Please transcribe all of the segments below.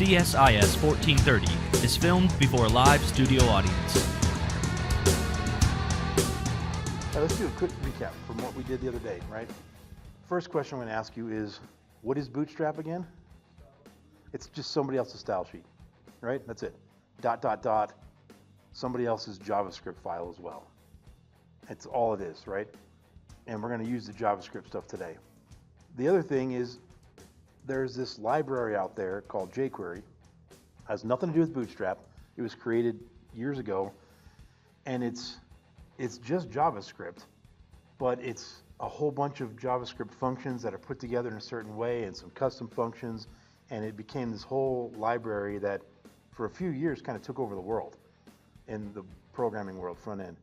CSIS 1430 is filmed before a live studio audience. All right, let's do a quick recap from what we did the other day, right? First question I'm going to ask you is, what is Bootstrap again? It's just somebody else's style sheet, right? That's it. ... somebody else's JavaScript file as well. That's all it is, right? And we're going to use the JavaScript stuff today. The other thing is there's this library out there called jQuery. Has nothing to do with Bootstrap. It was created years ago, and it's just JavaScript, but it's a whole bunch of JavaScript functions that are put together in a certain way and some custom functions, and it became this whole library that for a few years kind of took over the world in the programming world, front end.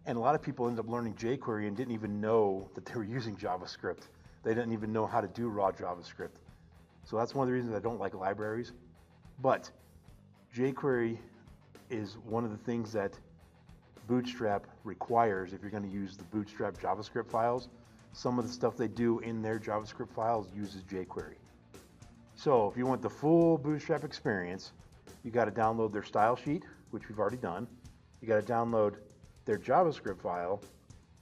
And a lot of people ended up learning jQuery and didn't even know that they were using JavaScript. They didn't even know how to do raw JavaScript. So that's one of the reasons I don't like libraries. But jQuery is one of the things that Bootstrap requires if you're going to use the Bootstrap JavaScript files. Some of the stuff they do in their JavaScript files uses jQuery. So if you want the full Bootstrap experience, you got to download their style sheet, which we've already done. You got to download their JavaScript file,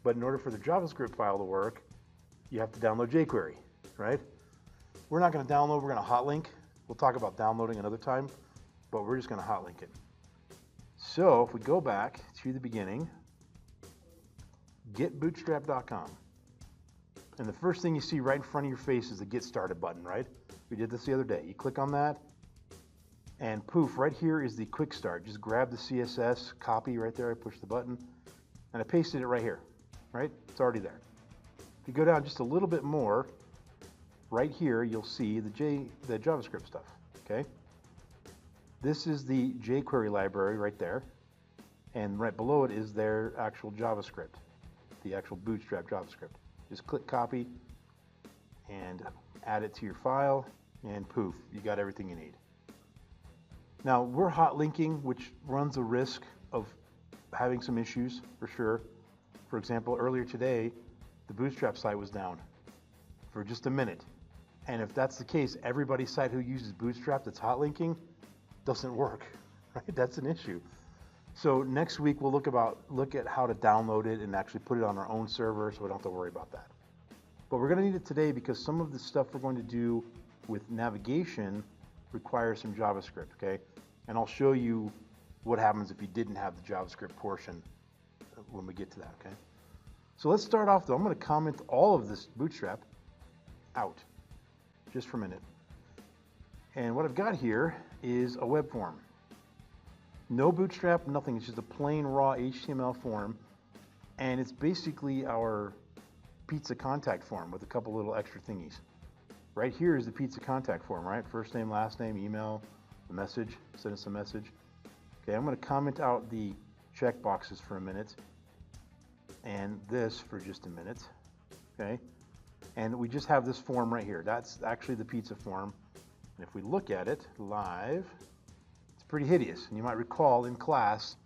but in order for the JavaScript file to work, you have to download jQuery, right? We're not going to download, we're going to hotlink. We'll talk about downloading another time, but we're just going to hotlink it. So if we go back to the beginning, getbootstrap.com. And the first thing you see right in front of your face is the Get Started button, right? We did this the other day. You click on that, and poof, right here is the quick start. Just grab the CSS, copy right there, I push the button, and I pasted it right here, right? It's already there. If you go down just a little bit more, right here you'll see the JavaScript stuff, okay? This is the jQuery library right there, and right below it is their actual JavaScript, the actual Bootstrap JavaScript. Just click copy and add it to your file, and poof, you got everything you need. Now, we're hot linking, which runs a risk of having some issues for sure. For example, earlier today, the Bootstrap site was down for just a minute. And if that's the case, everybody's site who uses Bootstrap that's hot linking doesn't work, right? That's an issue. So next week, we'll look at how to download it and actually put it on our own server so we don't have to worry about that. But we're going to need it today because some of the stuff we're going to do with navigation requires some JavaScript, okay? And I'll show you what happens if you didn't have the JavaScript portion when we get to that, okay? So let's start off though. I'm going to comment all of this Bootstrap out just for a minute. And what I've got here is a web form. No Bootstrap, nothing. It's just a plain raw HTML form. And it's basically our pizza contact form with a couple little extra thingies. Right here is the pizza contact form, right? First name, last name, email, the message, send us a message. Okay, I'm going to comment out the checkboxes for a minute and this for just a minute, okay? And we just have this form right here. That's actually the pizza form. And if we look at it live, it's pretty hideous. And you might recall in class,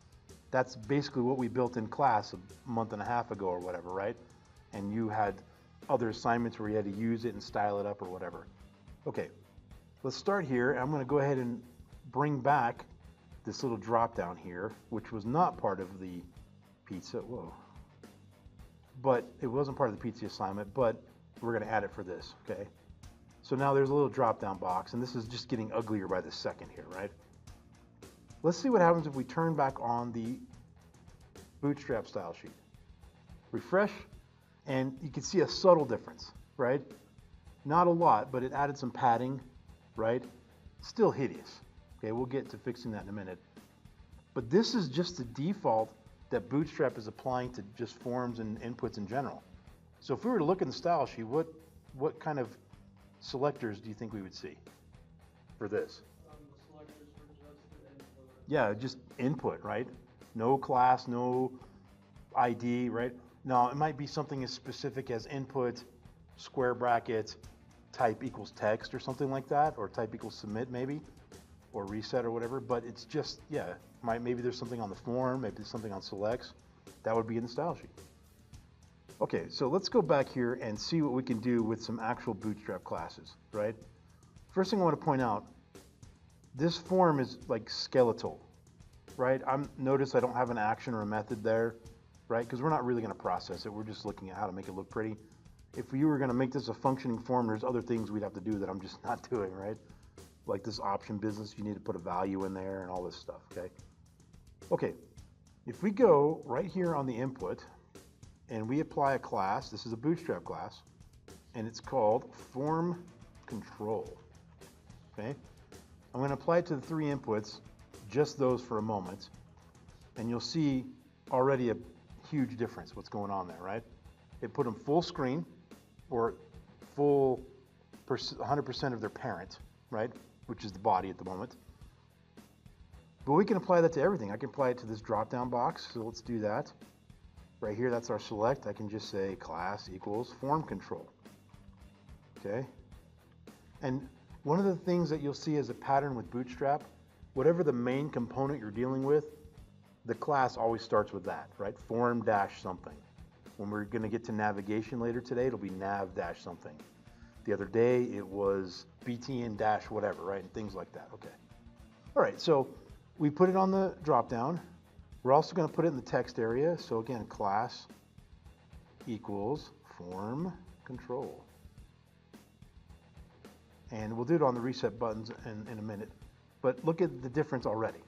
that's basically what we built in class a month and a half ago or whatever, right? And you had other assignments where you had to use it and style it up or whatever. Okay, let's start here. I'm going to go ahead and bring back this little drop down here, which was not part of the pizza. Whoa. But it wasn't part of the pizza assignment, but we're going to add it for this, okay? So now there's a little drop down box, and this is just getting uglier by the second here, right? Let's see what happens if we turn back on the Bootstrap style sheet. Refresh, and you can see a subtle difference, right? Not a lot, but it added some padding, right? Still hideous. Okay, we'll get to fixing that in a minute. But this is just the default that Bootstrap is applying to just forms and inputs in general. So if we were to look in the style sheet, what kind of selectors do you think we would see for this? The selectors were just the input. Yeah, just input, right? No class, no ID, right? Now, it might be something as specific as input, square bracket, type equals text or something like that, or type equals submit maybe, or reset or whatever, but it's just, yeah, maybe there's something on the form, maybe there's something on selects. That would be in the style sheet. Okay, so let's go back here and see what we can do with some actual Bootstrap classes, right? First thing I want to point out, this form is like skeletal, right? Notice I don't have an action or a method there, right? Because we're not really going to process it. We're just looking at how to make it look pretty. If you were going to make this a functioning form, there's other things we'd have to do that I'm just not doing, right? Like this option business, you need to put a value in there and all this stuff, okay? Okay, if we go right here on the input and we apply a class, this is a Bootstrap class, and it's called form control, okay? I'm going to apply it to the three inputs, just those for a moment, and you'll see already a huge difference what's going on there, right? It put them full screen or full 100% of their parent, right? Which is the body at the moment. But we can apply that to everything. I can apply it to this drop-down box, so let's do that. Right here, that's our select. I can just say class equals form control, okay? And one of the things that you'll see as a pattern with Bootstrap, whatever the main component you're dealing with, the class always starts with that, right? Form dash something. When we're going to get to navigation later today, it'll be nav dash something. The other day, it was btn dash whatever, right? And things like that, okay. All right, so we put it on the drop down. We're also going to put it in the text area. So again, class equals form control. And we'll do it on the reset buttons in a minute. But look at the difference already,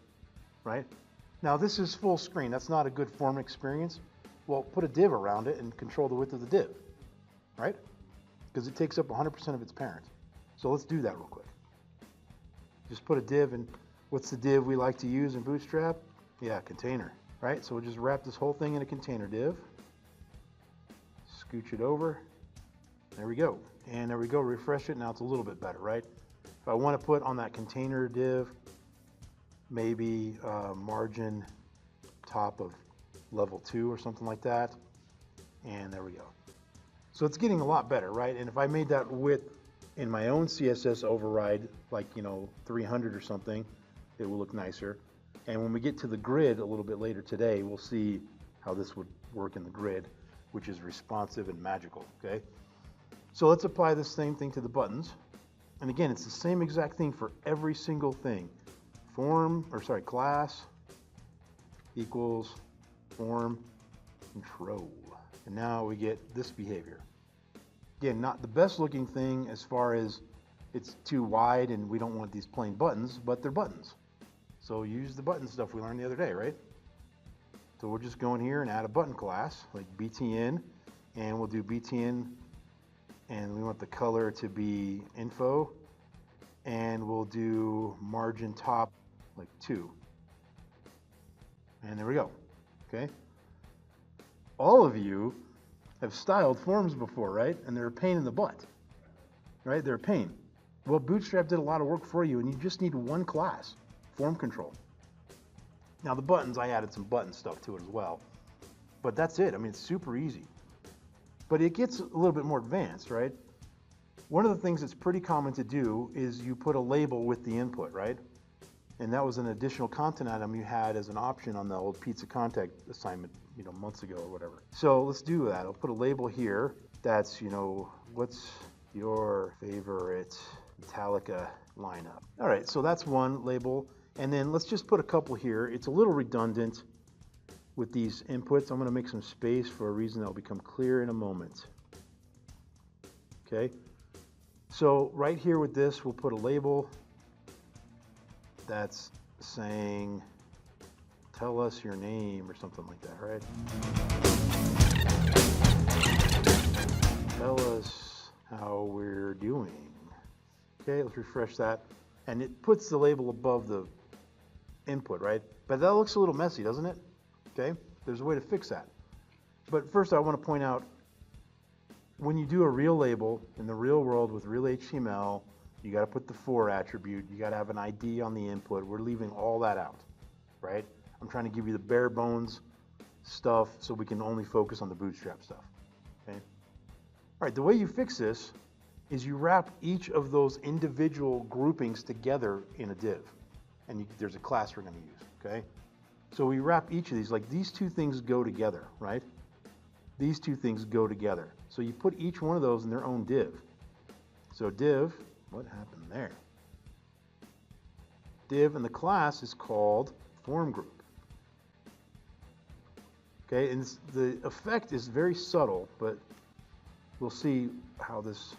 right? Now this is full screen. That's not a good form experience. Well, put a div around it and control the width of the div, right? Because it takes up 100% of its parent. So let's do that real quick. Just put a div, and what's the div we like to use in Bootstrap? Yeah, container, right? So we'll just wrap this whole thing in a container div. Scooch it over. There we go. And there we go, refresh it. Now it's a little bit better, right? If I want to put on that container div, maybe margin top of level 2 or something like that. And there we go. So it's getting a lot better, right? And if I made that width in my own CSS override, like, 300 or something, it will look nicer. And when we get to the grid a little bit later today, we'll see how this would work in the grid, which is responsive and magical, okay? So let's apply this same thing to the buttons. And again, it's the same exact thing for every single thing. Class equals form control. And now we get this behavior. Again, not the best looking thing as far as it's too wide and we don't want these plain buttons, but they're buttons. So use the button stuff we learned the other day, right? So we'll just go in here and add a button class like btn, and we'll do btn, and we want the color to be info, and we'll do margin top like 2. And there we go, okay? All of you have styled forms before, right? And they're a pain in the butt, right? They're a pain. Well, Bootstrap did a lot of work for you, and you just need one class, form control. Now the buttons, I added some button stuff to it as well, but that's it. I mean, it's super easy. But it gets a little bit more advanced, right? One of the things that's pretty common to do is you put a label with the input, right? And that was an additional content item you had as an option on the old pizza contact assignment, months ago or whatever. So let's do that. I'll put a label here that's, what's your favorite Metallica lineup? All right, so that's one label. And then let's just put a couple here. It's a little redundant with these inputs. I'm going to make some space for a reason that will become clear in a moment. Okay, so right here with this, we'll put a label that's saying, tell us your name or something like that, right? Tell us how we're doing. Okay, let's refresh that. And it puts the label above the input, right? But that looks a little messy, doesn't it? Okay, there's a way to fix that. But first I want to point out, when you do a real label in the real world with real HTML, you got to put the for attribute, you got to have an ID on the input. We're leaving all that out, right? I'm trying to give you the bare bones stuff so we can only focus on the Bootstrap stuff, okay? All right, the way you fix this is you wrap each of those individual groupings together in a div. And there's a class we're going to use, okay? So we wrap each of these, like these two things go together, right? These two things go together. So you put each one of those in their own div. So div, what happened there? div, and the class is called form group. Okay, and the effect is very subtle, but we'll see how this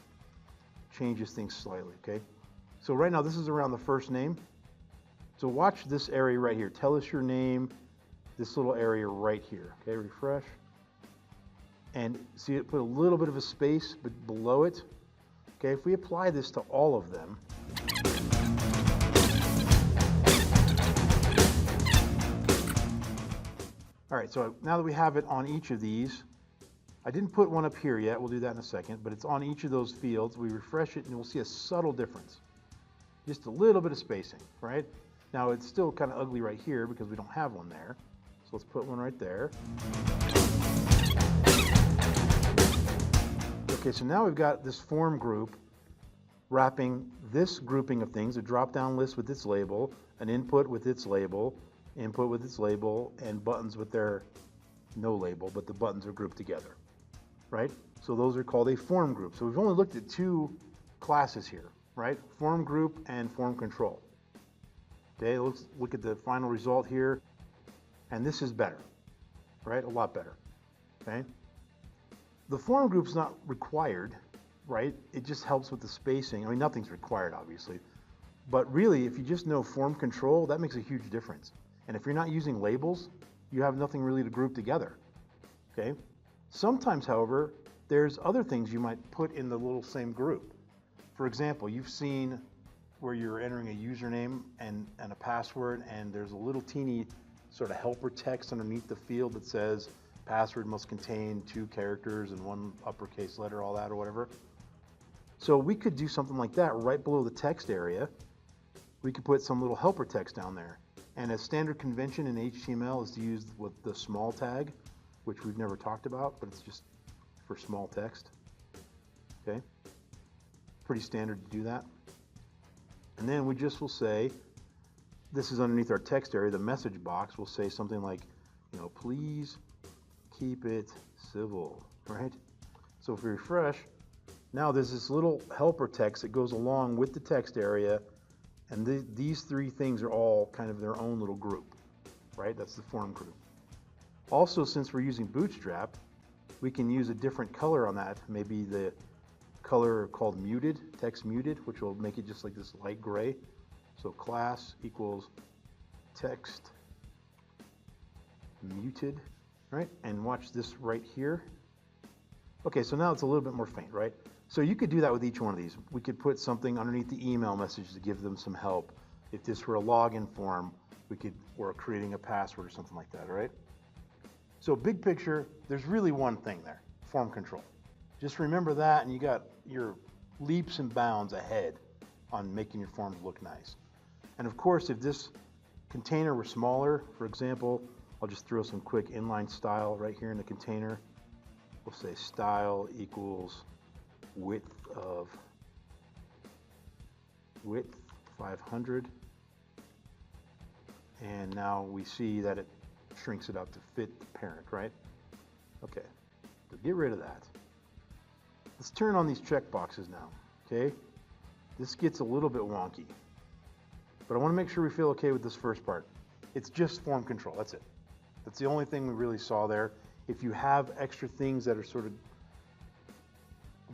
changes things slightly, okay? So right now this is around the first name. So watch this area right here. Tell us your name, this little area right here. Okay, refresh. And see it put a little bit of a space below it. Okay, if we apply this to all of them, all right, so now that we have it on each of these, I didn't put one up here yet, we'll do that in a second, but it's on each of those fields. We refresh it and we'll see a subtle difference. Just a little bit of spacing, right? Now it's still kind of ugly right here because we don't have one there. So let's put one right there. Okay, so now we've got this form group wrapping this grouping of things, a drop-down list with its label, an input with its label, input with its label, and buttons with their no label, but the buttons are grouped together, right? So those are called a form group. So we've only looked at two classes here, right? Form group and form control. Okay, let's look at the final result here, and this is better, right? A lot better, okay? The form group's not required, right? It just helps with the spacing. I mean, nothing's required, obviously, but really, if you just know form control, that makes a huge difference. And if you're not using labels, you have nothing really to group together, okay? Sometimes, however, there's other things you might put in the little same group. For example, you've seen where you're entering a username and a password, and there's a little teeny sort of helper text underneath the field that says password must contain 2 characters and 1 uppercase letter, all that or whatever. So we could do something like that right below the text area. We could put some little helper text down there. And a standard convention in HTML is to use with the small tag, which we've never talked about, but it's just for small text. Okay? Pretty standard to do that. And then we just will say, this is underneath our text area, the message box will say something like, you know, please keep it civil, right? So if we refresh, now there's this little helper text that goes along with the text area, and these 3 things are all kind of their own little group, right? That's the form group. Also, since we're using Bootstrap, we can use a different color on that, maybe the color called muted, text muted, which will make it just like this light gray. So class equals text muted, right? And watch this right here. Okay, so now it's a little bit more faint, right? So you could do that with each one of these. We could put something underneath the email message to give them some help. If this were a login form, we're creating a password or something like that, all right? So big picture, there's really one thing there, form control. Just remember that, and you got your leaps and bounds ahead on making your forms look nice. And of course, if this container were smaller, for example, I'll just throw some quick inline style right here in the container. We'll say style equals width 500. And now we see that it shrinks it up to fit the parent, right? Okay, so get rid of that. Let's turn on these checkboxes now, okay? This gets a little bit wonky, but I want to make sure we feel okay with this first part. It's just form control, that's it. That's the only thing we really saw there. If you have extra things that are sort of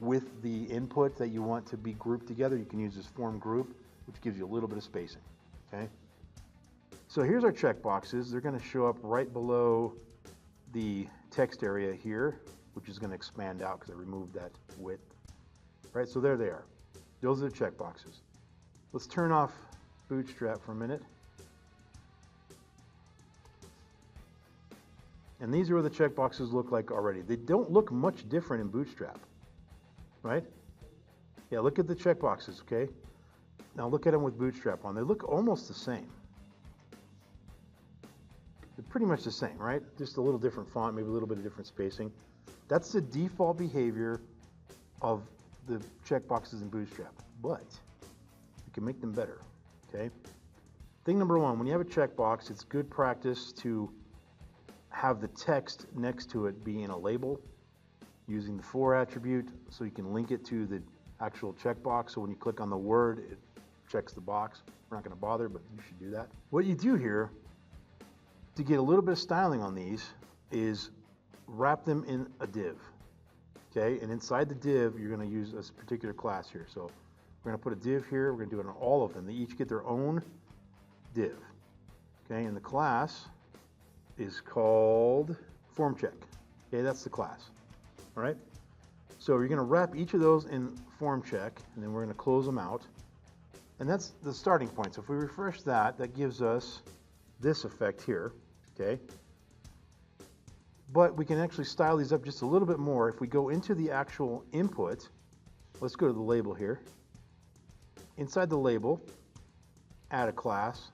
with the input that you want to be grouped together, you can use this form group, which gives you a little bit of spacing, okay? So here's our checkboxes. They're going to show up right below the text area here, which is going to expand out because I removed that width. Right, so there they are. Those are the checkboxes. Let's turn off Bootstrap for a minute. And these are what the checkboxes look like already. They don't look much different in Bootstrap, right? Yeah, look at the checkboxes, okay? Now look at them with Bootstrap on. They look almost the same. They're pretty much the same, right? Just a little different font, maybe a little bit of different spacing. That's the default behavior of the checkboxes in Bootstrap, but you can make them better, okay? Thing number 1, when you have a checkbox, it's good practice to have the text next to it be in a label using the for attribute so you can link it to the actual checkbox. So when you click on the word, it checks the box. We're not going to bother, but you should do that. What you do here to get a little bit of styling on these is wrap them in a div. Okay, and inside the div, you're going to use a particular class here. So we're going to put a div here. We're going to do it on all of them. They each get their own div. Okay, and the class is called form check. Okay, that's the class. All right. So you're going to wrap each of those in form check, and then we're going to close them out. And that's the starting point. So if we refresh that, that gives us this effect here. Okay. But we can actually style these up just a little bit more. If we go into the actual input, let's go to the label here. Inside the label, add a class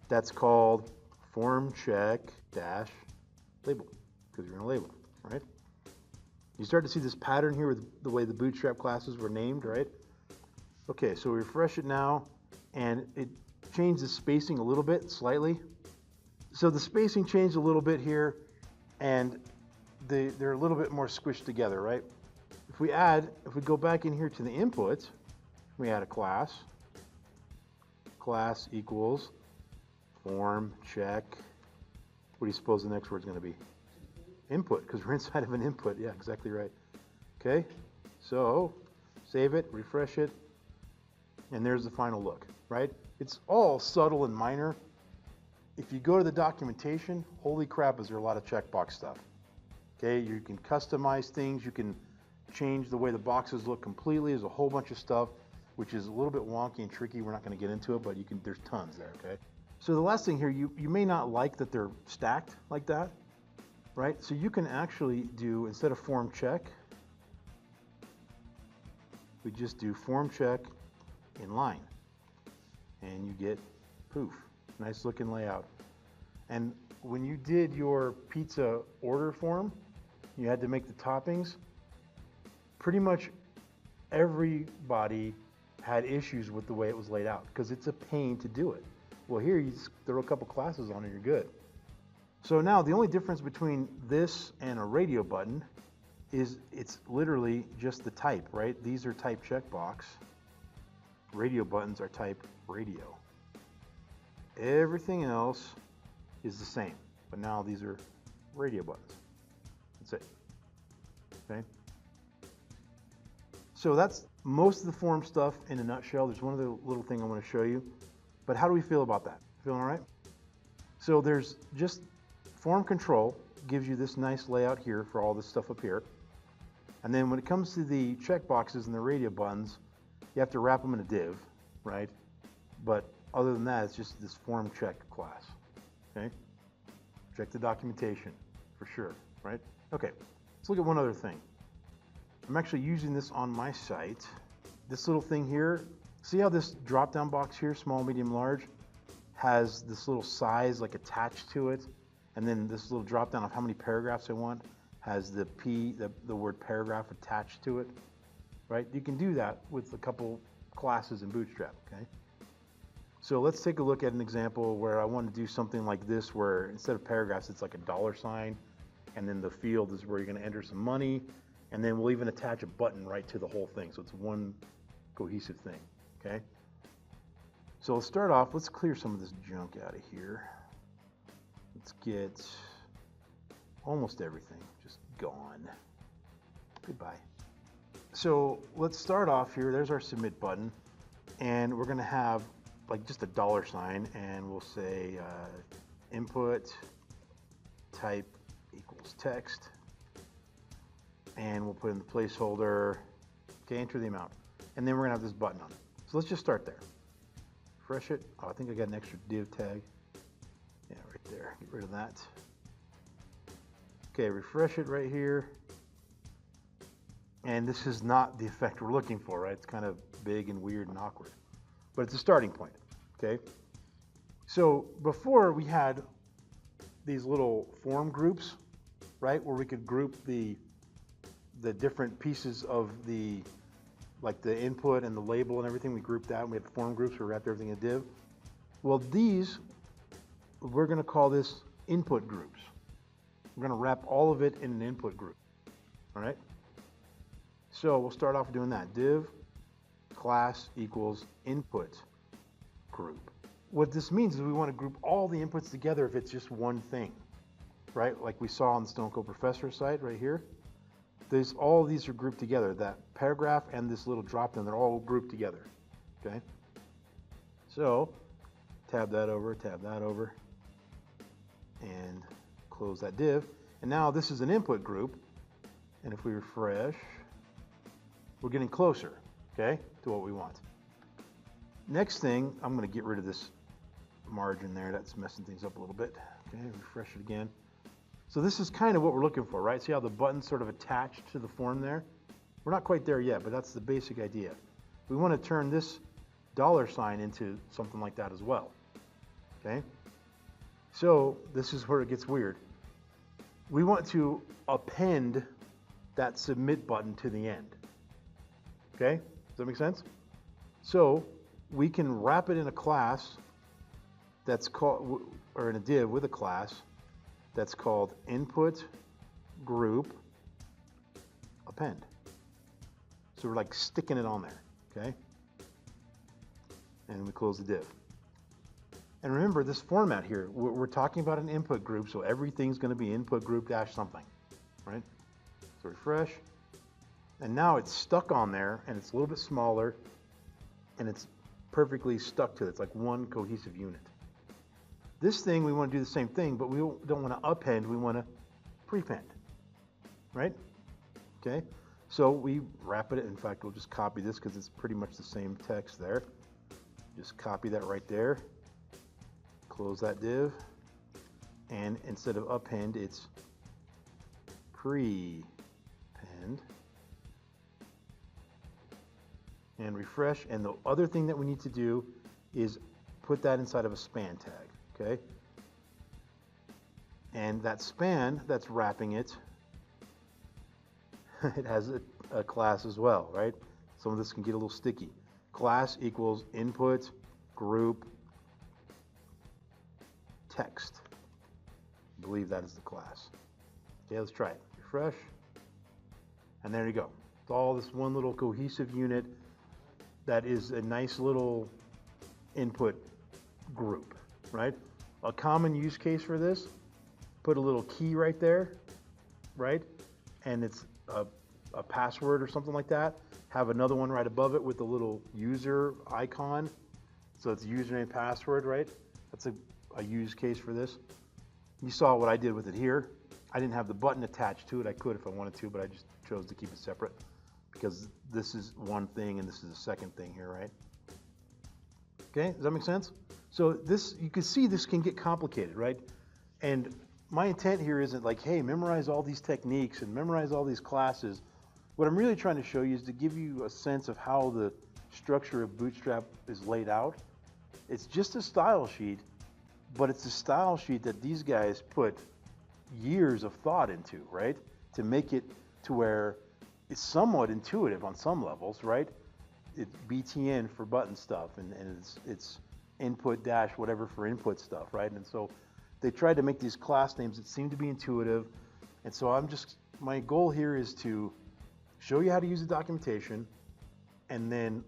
that's called form check dash label, because you're going to label, right? You start to see this pattern here with the way the Bootstrap classes were named, right? Okay, so we refresh it now, and it changed the spacing a little bit, slightly. So the spacing changed a little bit here, and they're a little bit more squished together, right? If we go back in here to the input, we add a class. Class equals form check. What do you suppose the next word's going to be? Input, because we're inside of an input. Yeah, exactly right. Okay, so save it, refresh it, and there's the final look, right? It's all subtle and minor. If you go to the documentation, holy crap, is there a lot of checkbox stuff. Okay, you can customize things, you can change the way the boxes look completely. There's a whole bunch of stuff, which is a little bit wonky and tricky. We're not going to get into it, but there's tons there, okay? So the last thing here, you may not like that they're stacked like that, right? So you can actually do, instead of form check, we just do form check inline, and you get poof, nice looking layout. And when you did your pizza order form, you had to make the toppings. Pretty much everybody had issues with the way it was laid out because it's a pain to do it. Well, here you just throw a couple classes on and you're good. So now the only difference between this and a radio button is it's literally just the type, right? These are type checkbox. Radio buttons are type radio. Everything else is the same, but now these are radio buttons. That's it. Okay. So that's most of the form stuff in a nutshell. There's one other little thing I want to show you, but how do we feel about that? Feeling all right? So there's just form control gives you this nice layout here for all this stuff up here. And then when it comes to the checkboxes and the radio buttons, you have to wrap them in a div, right? But other than that, it's just this form check class, okay? Check the documentation for sure, right? Okay, let's look at one other thing. I'm actually using this on my site. This little thing here, see how this drop-down box here, small, medium, large, has this little size like attached to it, and then this little drop-down of how many paragraphs I want has the word paragraph attached to it, right? You can do that with a couple classes in Bootstrap, okay? So let's take a look at an example where I want to do something like this, where instead of paragraphs, it's like a $sign, and then the field is where you're going to enter some money, and then we'll even attach a button right to the whole thing, so it's one cohesive thing, okay? So let's start off, let's clear some of this junk out of here. Let's get almost everything just gone. Goodbye. So let's start off here. There's our submit button, and we're going to have like just a $sign, and we'll say input type equals text, and we'll put in the placeholder. Okay, enter the amount, and then we're going to have this button on it. So let's just start there. Refresh it. Oh, I think I got an extra div tag. Yeah, right there. Get rid of that. Okay, refresh it right here. And this is not the effect we're looking for, right? It's kind of big and weird and awkward. But it's a starting point, okay? So before we had these little form groups, right? Where we could group the different pieces of the, like the input and the label and everything. We grouped that, and we had form groups where we wrapped everything in a div. Well, these, we're gonna call this input groups. We're gonna wrap all of it in an input group, all right? So we'll start off doing that. Div class equals input group. What this means is we want to group all the inputs together if it's just one thing, right? Like we saw on the Stone Cold Professor site right here. All these are grouped together. That paragraph and this little drop down, they're all grouped together, okay? So tab that over, and close that div. And now this is an input group. And if we refresh, we're getting closer, okay, to what we want. Next thing, I'm going to get rid of this margin there. That's messing things up a little bit. Okay, refresh it again. So this is kind of what we're looking for, right? See how the button's sort of attached to the form there? We're not quite there yet, but that's the basic idea. We want to turn this $sign into something like that as well, okay? So this is where it gets weird. We want to append that submit button to the end, okay? Does that make sense? So we can wrap it in a class that's called, or in a div with a class that's called input group append. So we're like sticking it on there, okay? And we close the div. And remember this format here, we're talking about an input group, so everything's going to be input group dash something, right? So refresh, and now it's stuck on there, and it's a little bit smaller, and it's perfectly stuck to it. It's like one cohesive unit. This thing, we want to do the same thing, but we don't want to append, we want to prepend, right? Okay, so we wrap it. In fact, we'll just copy this because it's pretty much the same text there. Just copy that right there, close that div, and instead of append, it's prepend, and refresh. And the other thing that we need to do is put that inside of a span tag, okay? And that span that's wrapping it, it has a class as well, right? Some of this can get a little sticky. Class equals input group text. I believe that is the class. Okay, let's try it. Refresh. And there you go. It's all this one little cohesive unit that is a nice little input group, right? A common use case for this, put a little key right there, right? And it's a password or something like that. Have another one right above it with a little user icon. So it's username, password, right? That's a use case for this. You saw what I did with it here. I didn't have the button attached to it. I could if I wanted to, but I just chose to keep it separate because this is one thing and this is a second thing here, right? Okay, does that make sense? So this, you can see this can get complicated, right? And my intent here isn't like, hey, memorize all these techniques and memorize all these classes. What I'm really trying to show you is to give you a sense of how the structure of Bootstrap is laid out. It's just a style sheet, but it's a style sheet that these guys put years of thought into, right? To make it to where it's somewhat intuitive on some levels, right? It's BTN for button stuff, and it's input dash whatever for input stuff, right? And so they tried to make these class names that seem to be intuitive. And so my goal here is to show you how to use the documentation and then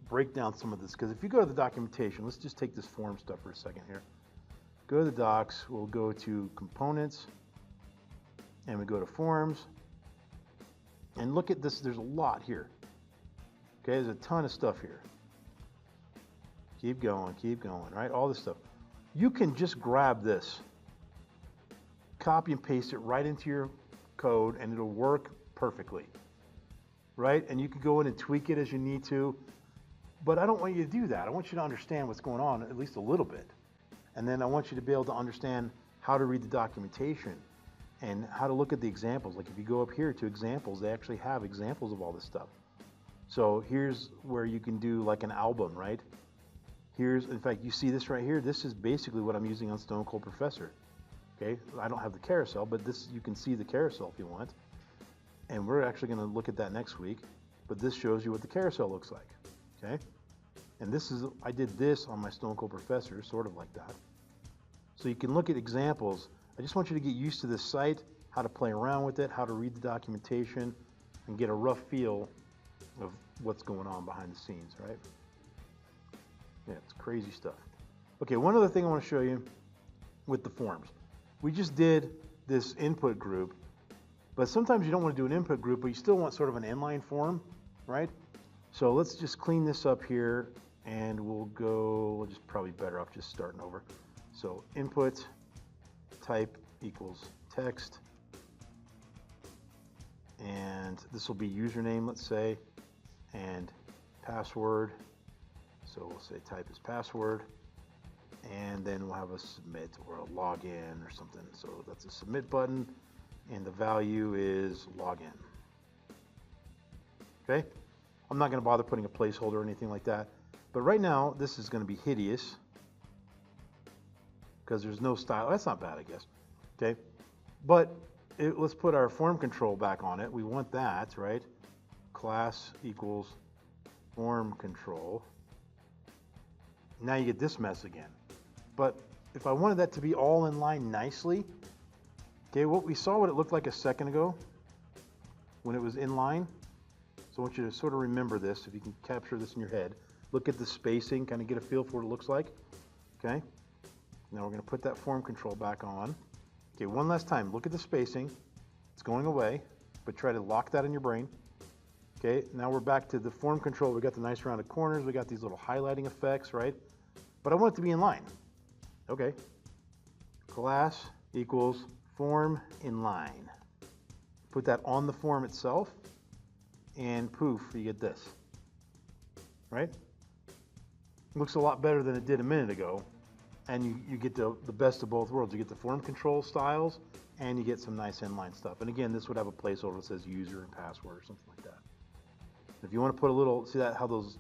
break down some of this. Because if you go to the documentation, let's just take this form stuff for a second here. Go to the docs, we'll go to components, and we go to forms. And look at this, there's a lot here. Okay, there's a ton of stuff here. Keep going, right? All this stuff. You can just grab this, copy and paste it right into your code, and it'll work perfectly, right? And you can go in and tweak it as you need to, but I don't want you to do that. I want you to understand what's going on at least a little bit. And then I want you to be able to understand how to read the documentation and how to look at the examples. Like if you go up here to examples, they actually have examples of all this stuff. So here's where you can do like an album, right? In fact, you see this right here. This is basically what I'm using on Stone Cold Professor. Okay, I don't have the carousel, but this, you can see the carousel if you want. And we're actually going to look at that next week. But this shows you what the carousel looks like. Okay, and I did this on my Stone Cold Professor, sort of like that. So you can look at examples. I just want you to get used to this site, how to play around with it, how to read the documentation, and get a rough feel of what's going on behind the scenes, right? Yeah, it's crazy stuff. Okay, one other thing I want to show you with the forms. We just did this input group, but sometimes you don't want to do an input group, but you still want sort of an inline form, right? So let's just clean this up here, and we'll just probably better off just starting over. So input type equals text, and this will be username, let's say, and password. So we'll say type is password, and then we'll have a submit or a login or something. So that's a submit button, and the value is login. Okay, I'm not going to bother putting a placeholder or anything like that, but right now this is going to be hideous because there's no style. That's not bad, I guess. Okay, but let's put our form control back on it. We want that, right? Class equals form control. Now you get this mess again. But if I wanted that to be all in line nicely, okay, we saw what it looked like a second ago when it was in line. So I want you to sort of remember this, if you can capture this in your head. Look at the spacing, kind of get a feel for what it looks like. Okay, now we're going to put that form control back on. Okay, one last time, look at the spacing. It's going away, but try to lock that in your brain. Okay, now we're back to the form control. We got the nice rounded corners. We got these little highlighting effects, right? But I want it to be in line. Okay, class equals form inline. Put that on the form itself, and poof, you get this, right? Looks a lot better than it did a minute ago, and you get the best of both worlds. You get the form control styles, and you get some nice inline stuff. And again, this would have a placeholder that says user and password or something like that. If you want to put a little, see that how those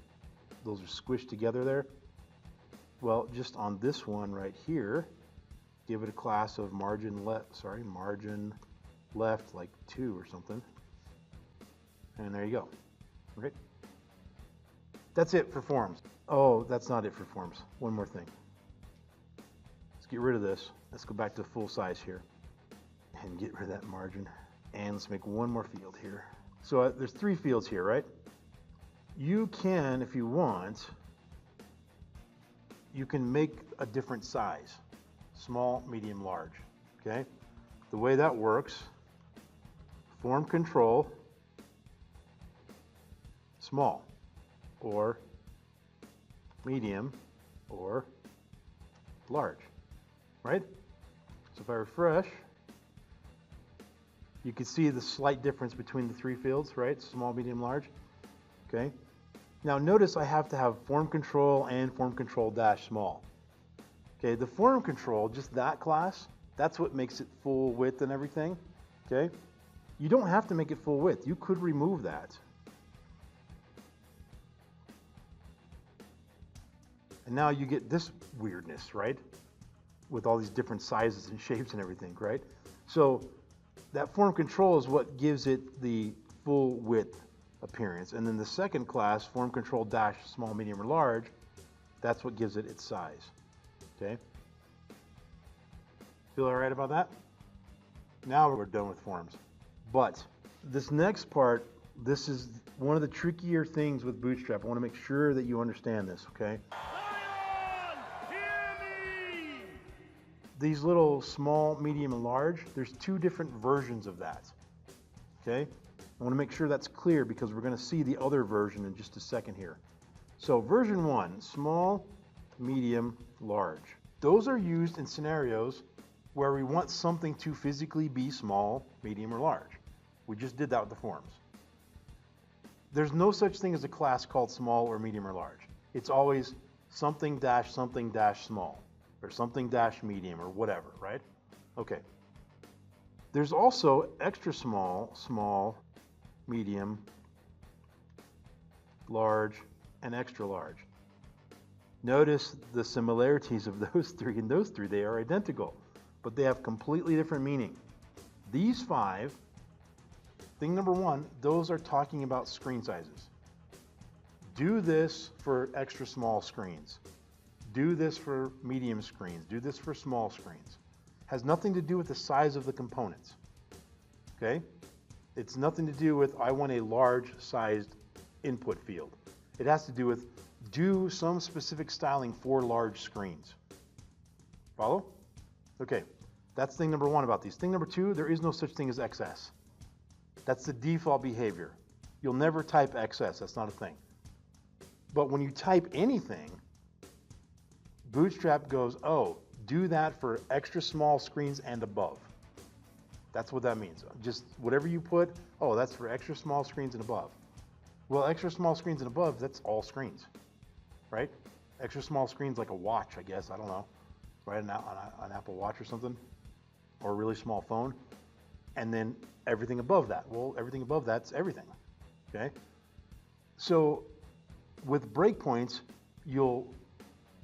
are squished together there? Well, just on this one right here, give it a class of margin left like 2 or something. And there you go. Right? That's it for forms. Oh, that's not it for forms. One more thing. Let's get rid of this. Let's go back to full size here and get rid of that margin. And let's make one more field here. So there's 3 fields here, right? You can, if you want, you can make a different size. Small, medium, large. Okay? The way that works, form control, small, or medium, or large, right? So if I refresh, you can see the slight difference between the 3 fields, right? Small, medium, large. Okay. Now notice I have to have form control and form control dash small. Okay, the form control, just that class, that's what makes it full width and everything. Okay, you don't have to make it full width. You could remove that. And now you get this weirdness, right? With all these different sizes and shapes and everything, right? So that form control is what gives it the full width appearance. And then the second class, form control dash small, medium, or large, that's what gives it its size. Okay? Feel all right about that? Now we're done with forms. But this next part, this is one of the trickier things with Bootstrap. I want to make sure that you understand this, okay? These little small, medium, and large, there's 2 different versions of that. Okay? I want to make sure that's clear because we're going to see the other version in just a second here. So version 1, small, medium, large. Those are used in scenarios where we want something to physically be small, medium, or large. We just did that with the forms. There's no such thing as a class called small or medium or large. It's always something dash small or something dash medium or whatever, right? Okay. There's also extra small, small, medium, large, and extra large. Notice the similarities of those 3 and those 3. They are identical, but they have completely different meaning. These 5, thing number 1, those are talking about screen sizes. Do this for extra small screens. Do this for medium screens. Do this for small screens. Has nothing to do with the size of the components. Okay? It's nothing to do with I want a large sized input field. It has to do with do some specific styling for large screens. Follow? Okay, that's thing number one about these. Thing number two, there is no such thing as XS. That's the default behavior. You'll never type XS, that's not a thing. But when you type anything, Bootstrap goes, oh, do that for extra small screens and above. That's what that means. Just whatever you put, oh, that's for extra small screens and above. Well, extra small screens and above, that's all screens, right? Extra small screens like a watch, I guess, I don't know, right? An Apple Watch or something, or a really small phone. And then everything above that. Well, everything above that's everything, okay? So with breakpoints, you'll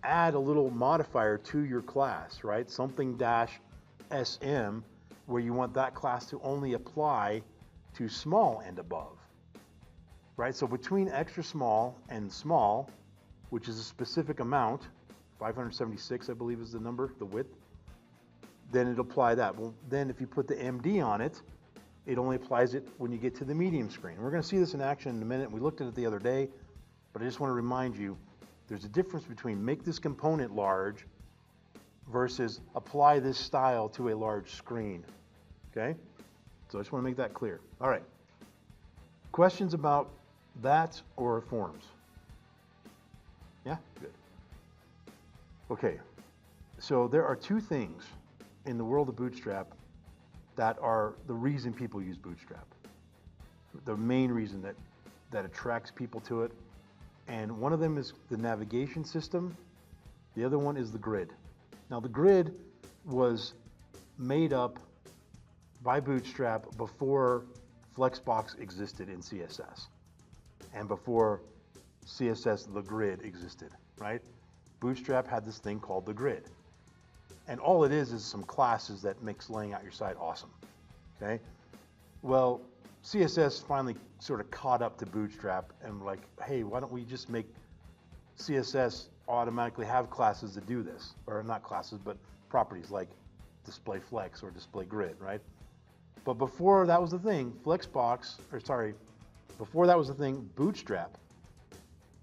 add a little modifier to your class, right? Something -sm, where you want that class to only apply to small and above, right? So between extra small and small, which is a specific amount, 576, I believe is the number, the width, then it'll apply that. Well, then if you put the MD on it, it only applies it when you get to the medium screen. We're going to see this in action in a minute. We looked at it the other day, but I just want to remind you, there's a difference between make this component large versus apply this style to a large screen, okay? So I just want to make that clear. All right, questions about that or forms? Yeah, good. Okay, so there are two things in the world of Bootstrap that are the reason people use Bootstrap. The main reason that attracts people to it. And one of them is the navigation system. The other one is the grid. Now the grid was made up by Bootstrap before Flexbox existed in CSS and before CSS the grid existed, right? Bootstrap had this thing called the grid. And all it is some classes that makes laying out your site awesome, okay? Well, CSS finally sort of caught up to Bootstrap and like, hey, why don't we just make CSS automatically have classes that do this? Or not classes, but properties like display flex or display grid, right? But before that was the thing, before that was the thing, Bootstrap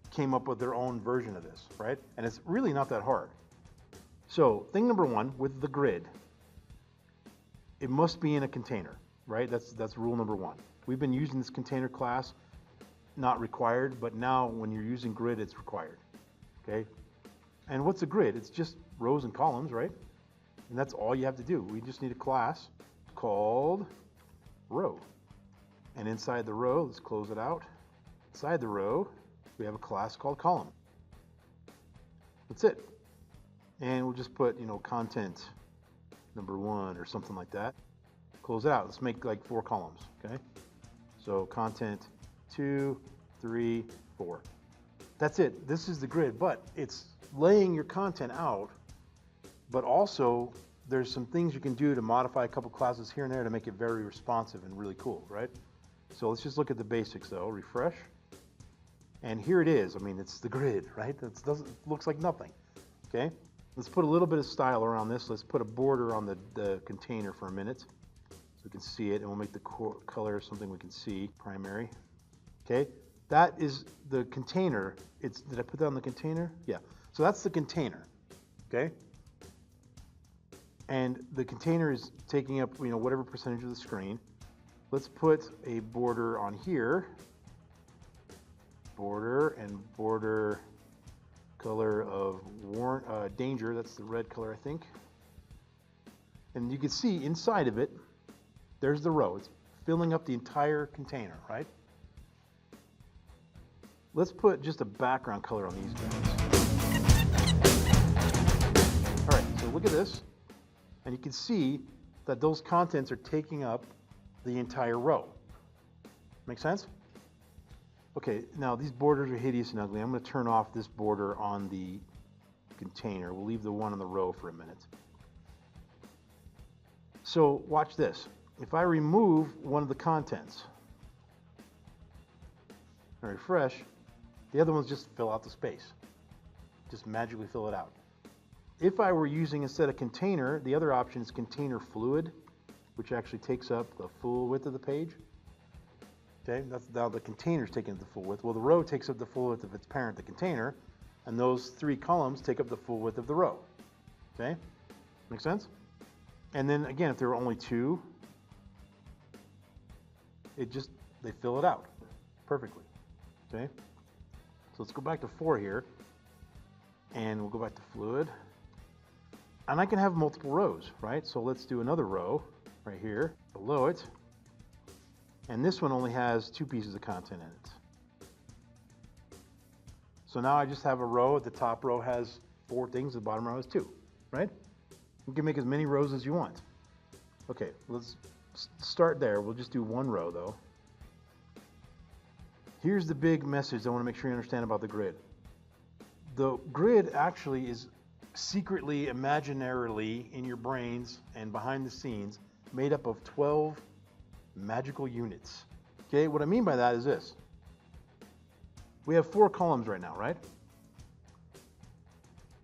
came up with their own version of this, right? And it's really not that hard. So thing number one with the grid, it must be in a container, right? That's rule number one. We've been using this container class, not required, but now when you're using grid, it's required, okay? And what's a grid? It's just rows and columns, right? And that's all you have to do. We just need a class called row. And inside the row, let's close it out. Inside the row, we have a class called column. That's it. And we'll just put, content number 1 or something like that. Close it out. Let's make like 4 columns, okay? So content 2, 3, 4. That's it. This is the grid, but it's laying your content out, but also there's some things you can do to modify a couple classes here and there to make it very responsive and really cool, right? So let's just look at the basics though. Refresh. And here it is. I mean, it's the grid, right? It looks like nothing, okay? Let's put a little bit of style around this. Let's put a border on the container for a minute so we can see it, and we'll make the color something we can see, primary. Okay, that is the container. Did I put that on the container? Yeah, so that's the container, okay? And the container is taking up, whatever percentage of the screen. Let's put a border on here. Border and border color of danger, that's the red color, I think. And you can see inside of it, there's the row. It's filling up the entire container, right? Let's put just a background color on these guys. All right, so look at this. And you can see that those contents are taking up the entire row. Make sense? Okay, now these borders are hideous and ugly. I'm going to turn off this border on the container. We'll leave the one on the row for a minute. So watch this. If I remove one of the contents and refresh, the other ones just fill out the space. Just magically fill it out. If I were using, instead of container, the other option is container fluid, which actually takes up the full width of the page. Okay, that's now the container's taking up the full width. Well, the row takes up the full width of its parent, the container, and those 3 columns take up the full width of the row. Okay, make sense? And then again, if there are only 2, they fill it out perfectly. Okay, so let's go back to 4 here, and we'll go back to fluid. And I can have multiple rows, right? So let's do another row right here below it. And this one only has 2 pieces of content in it. So now I just have a row. The top row has 4 things, the bottom row has 2, right? You can make as many rows as you want. Okay, let's start there. We'll just do 1 row though. Here's the big message I want to make sure you understand about the grid. The grid actually is secretly, imaginarily in your brains and behind the scenes made up of 12 magical units. Okay, what I mean by that is this. We have 4 columns right now, right?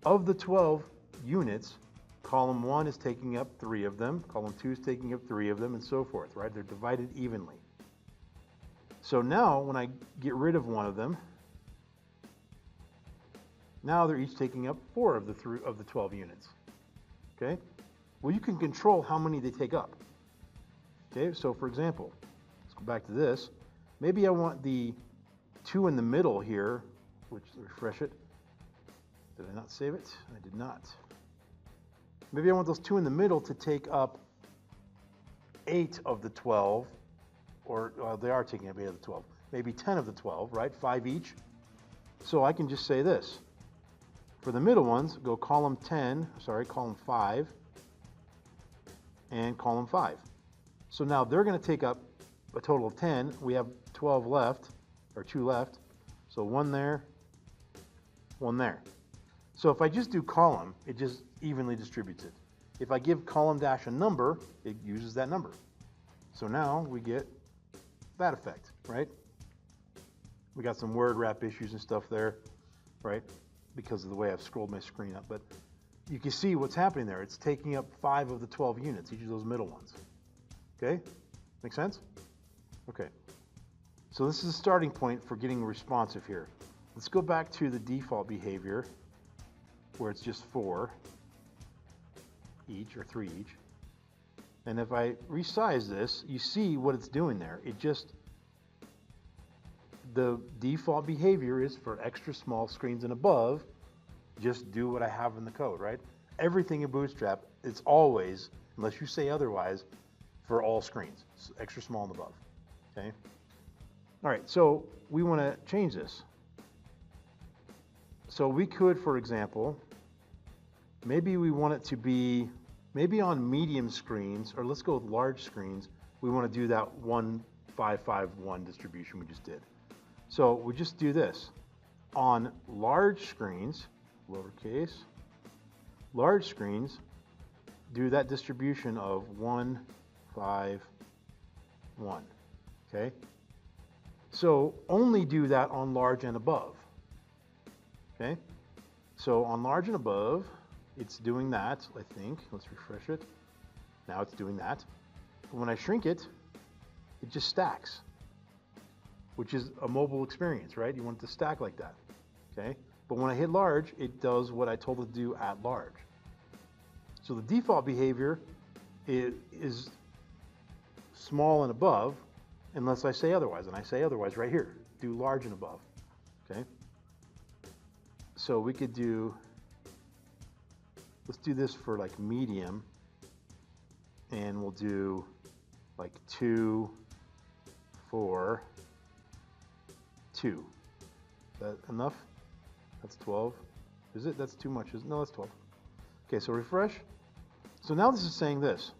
Of the 12 units, column 1 is taking up 3 of them, column 2 is taking up 3 of them, and so forth, right? They're divided evenly. So now, when I get rid of one of them, now they're each taking up 4 of the 12 units. Okay? Well, you can control how many they take up. Okay, so for example, let's go back to this. Maybe I want the 2 in the middle here, which, refresh it. Did I not save it? I did not. Maybe I want those 2 in the middle to take up 8 of the 12, or they are taking up 8 of the 12. Maybe 10 of the 12, right? 5 each. So I can just say this. For the middle ones, go column 5, and column 5. So now they're going to take up a total of 10. We have 12 left, or 2 left. So 1 there, 1 there. So if I just do column, it just evenly distributes it. If I give column dash a number, it uses that number. So now we get that effect, right? We got some word wrap issues and stuff there, right? Because of the way I've scrolled my screen up. But you can see what's happening there. It's taking up 5 of the 12 units, each of those middle ones. Okay? Make sense? Okay. So this is a starting point for getting responsive here. Let's go back to the default behavior where it's just 4 each, or 3 each. And if I resize this, you see what it's doing there. The default behavior is for extra small screens and above, just do what I have in the code, right? Everything in Bootstrap, it's always, unless you say otherwise, for all screens, extra small and above, okay? All right, so we want to change this. So we could, for example, maybe we want it to be, maybe on medium screens, or let's go with large screens, we want to do that 1-5-5-1 distribution we just did. So we just do this. On large screens, lowercase, large screens, do that distribution of 1, 5, 1, okay? So only do that on large and above, okay? So on large and above, it's doing that, I think. Let's refresh it. Now it's doing that. But when I shrink it, it just stacks, which is a mobile experience, right? You want it to stack like that, okay? But when I hit large, it does what I told it to do at large. So the default behavior is small and above, unless I say otherwise, and I say otherwise right here. Do large and above, okay? So we could do, let's do this for like medium, and we'll do like 2, 4, 2. Is that enough? That's 12. Is it? That's too much. No, that's 12. Okay, so refresh. So now this is saying this.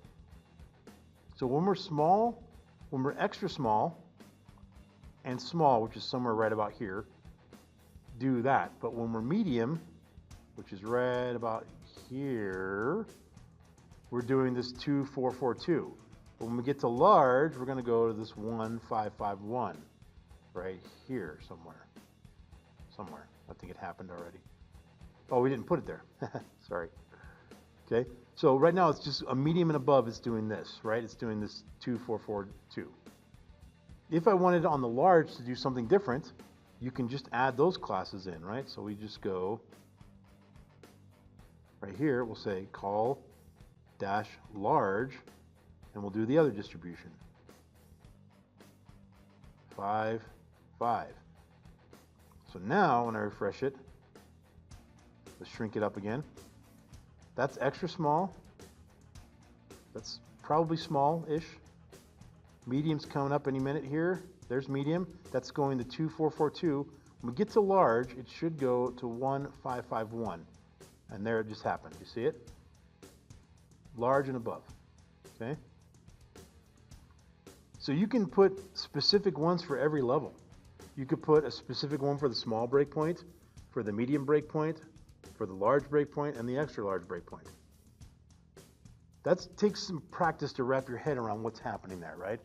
So when we're small, when we're extra small, and small, which is somewhere right about here, do that. But when we're medium, which is right about here, we're doing this 2, 4, 4, 2. But when we get to large, we're going to go to this 1, 5, 5, 1. Right here somewhere. I think it happened already. Oh, we didn't put it there. Sorry. Okay. So right now it's just a medium and above is doing this, right? It's doing this 2, 4, 4, 2. If I wanted on the large to do something different, you can just add those classes in, right? So we just go right here, we'll say call dash large, and we'll do the other distribution. 5, 5. So now when I refresh it, let's shrink it up again. That's extra small. That's probably small-ish. Medium's coming up any minute here. There's medium. That's going to 2442. When we get to large, it should go to 1551. And there it just happened. You see it? Large and above. Okay? So you can put specific ones for every level. You could put a specific one for the small breakpoint, for the medium breakpoint, for the large breakpoint, and the extra large breakpoint. That takes some practice to wrap your head around what's happening there, right?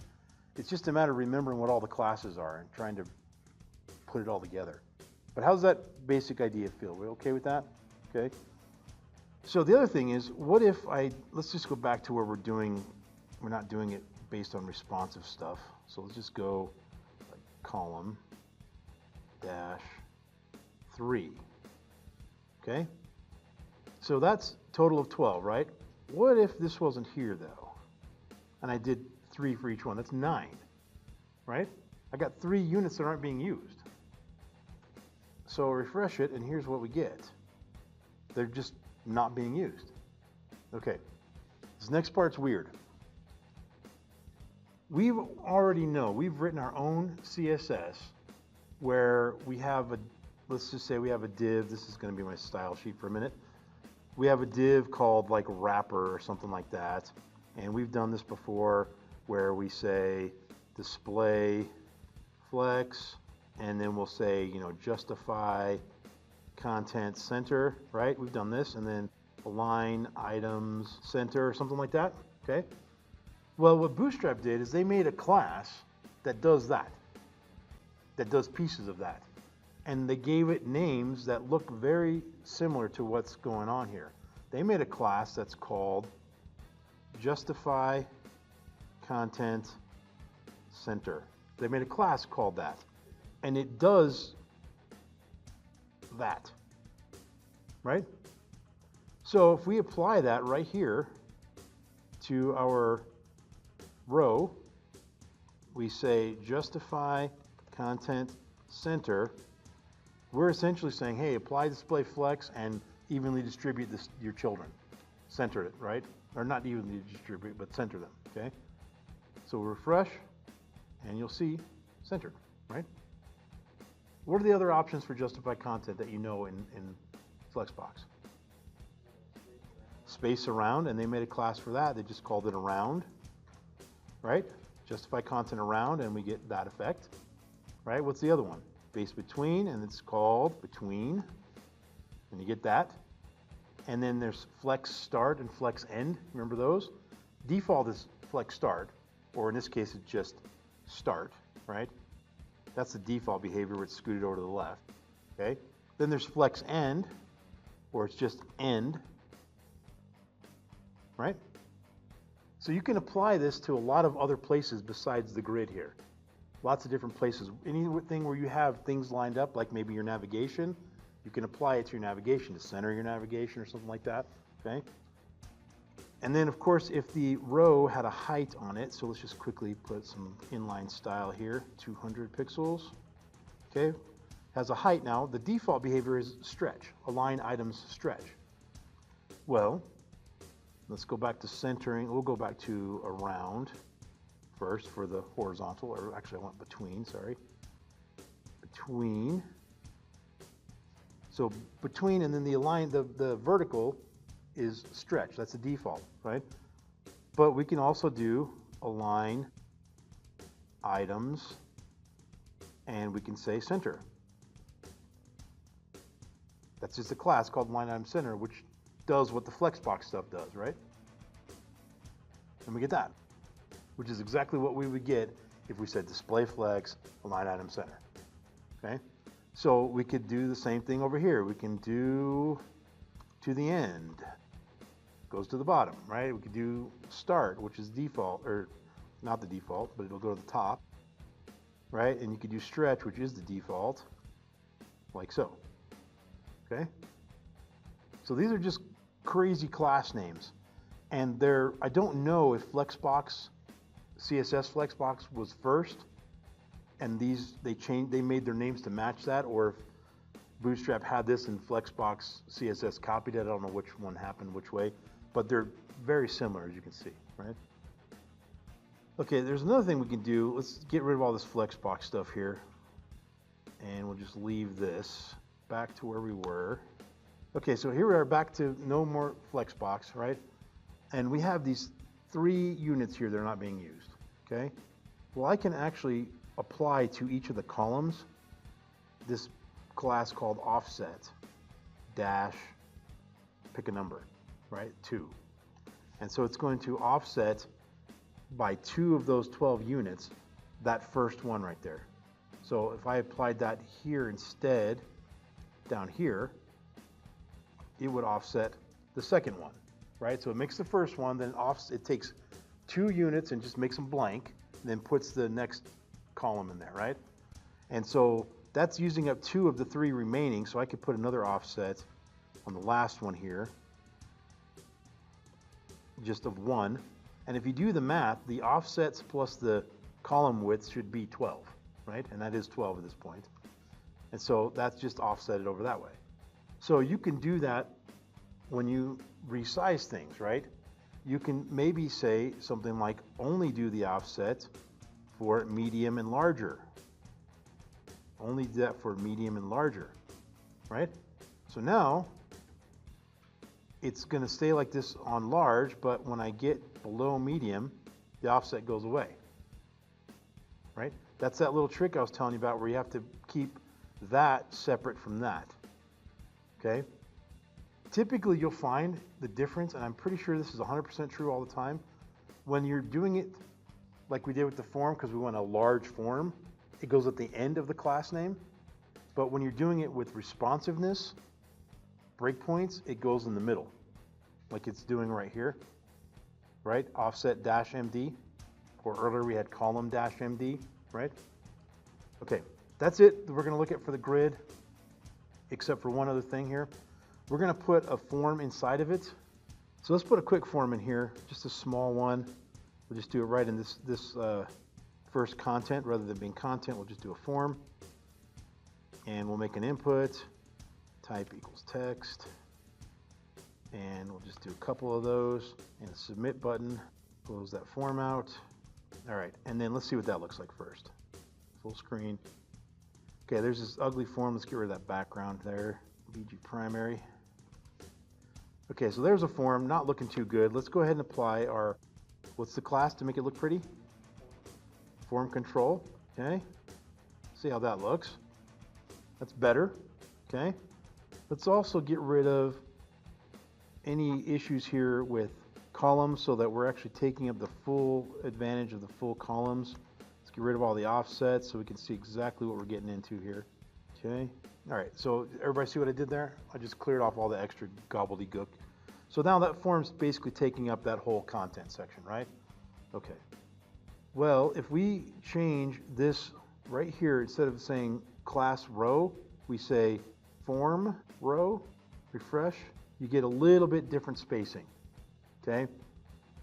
It's just a matter of remembering what all the classes are and trying to put it all together. But how's that basic idea feel? We okay with that? Okay. So the other thing is, what if let's just go back to where we're not doing it based on responsive stuff. So let's just go like column dash 3. Okay. So that's total of 12, right? What if this wasn't here though? And I did 3 for each one. That's 9, right? I got 3 units that aren't being used. So refresh it, and here's what we get. They're just not being used. Okay, this next part's weird. We already know, we've written our own CSS where we have let's just say we have a div. This is going to be my style sheet for a minute. We have a div called like wrapper or something like that. And we've done this before where we say display flex, and then we'll say, justify content center, right? We've done this, and then align items center or something like that, okay? Well, what Bootstrap did is they made a class that does that, that does pieces of that. And they gave it names that look very similar to what's going on here. They made a class that's called justify content center. They made a class called that. And it does that, right? So if we apply that right here to our row, we say justify content center. We're essentially saying, hey, apply display flex and evenly distribute your children. Center it, right? Or not evenly distribute, but center them, okay? So we'll refresh, and you'll see centered, right? What are the other options for justify content that you know in Flexbox? Space around, and they made a class for that. They just called it around, right? Justify content around, and we get that effect, right? What's the other one? Space between, and it's called between, and you get that. And then there's flex start and flex end. Remember those? Default is flex start, or in this case, it's just start, right? That's the default behavior where it's scooted over to the left, okay? Then there's flex end, or it's just end, right? So you can apply this to a lot of other places besides the grid here. Lots of different places. Anything where you have things lined up, like maybe your navigation, you can apply it to your navigation, to center your navigation or something like that, okay? And then, of course, if the row had a height on it, so let's just quickly put some inline style here, 200 pixels, okay? Has a height now. The default behavior is stretch, align items stretch. Well, let's go back to centering. We'll go back to around first for the horizontal, or actually I want between, sorry. Between. So between, and then the align, the vertical is stretch. That's the default, right? But we can also do align items, and we can say center. That's just a class called align item center, which does what the Flexbox stuff does, right? And we get that, which is exactly what we would get if we said display flex, align item center, okay? So we could do the same thing over here. We can do to the end, goes to the bottom, right? We could do start, which is default, or not the default, but it'll go to the top. right? And you could use stretch, which is the default, like so, okay? So these are just crazy class names. And I don't know if Flexbox, CSS Flexbox was first, and they made their names to match that, or if Bootstrap had this and Flexbox CSS copied it. I don't know which one happened which way, but they're very similar, as you can see, right? Okay, there's another thing we can do. Let's get rid of all this Flexbox stuff here, and we'll just leave this back to where we were. Okay, so here we are back to no more Flexbox, right? And we have these 3 units here that are not being used, okay? Well, I can actually apply to each of the columns this class called offset dash pick a number, right? 2. And so it's going to offset by 2 of those 12 units that first one right there. So if I applied that here instead, down here, it would offset the second one, right? So it makes the first one, then it takes 2 units and just makes them blank, and then puts the next column in there, right? And so that's using up 2 of the 3 remaining, so I could put another offset on the last one here, just of 1. And if you do the math, the offsets plus the column width should be 12, right? And that is 12 at this point. And so that's just offsetted over that way. So you can do that when you resize things, right? You can maybe say something like only do the offset for medium and larger. Only do that for medium and larger, right? So now it's going to stay like this on large, but when I get below medium, the offset goes away, right? That's that little trick I was telling you about where you have to keep that separate from that, okay? Typically, you'll find the difference, and I'm pretty sure this is 100% true all the time, when you're doing it like we did with the form, because we want a large form, it goes at the end of the class name. But when you're doing it with responsiveness, breakpoints, it goes in the middle, like it's doing right here, right? Offset dash MD, or earlier we had column dash MD, right? Okay, that's it that we're going to look at for the grid, except for one other thing here. We're going to put a form inside of it. So let's put a quick form in here, just a small one. We'll just do it right in this first content. Rather than being content, we'll just do a form. And we'll make an input, type equals text. And we'll just do a couple of those, and a submit button. Close that form out. All right, and then let's see what that looks like first. Full screen. Okay, there's this ugly form. Let's get rid of that background there. BG primary. Okay, so there's a form, not looking too good. Let's go ahead and apply our, what's the class to make it look pretty? Form control, okay? See how that looks. That's better, okay? Let's also get rid of any issues here with columns so that we're actually taking up the full advantage of the full columns. Let's get rid of all the offsets so we can see exactly what we're getting into here, okay? All right, so everybody see what I did there? I just cleared off all the extra gobbledygook. So now that form's basically taking up that whole content section, right? Okay. Well, if we change this right here, instead of saying class row, we say form row, refresh, you get a little bit different spacing, okay?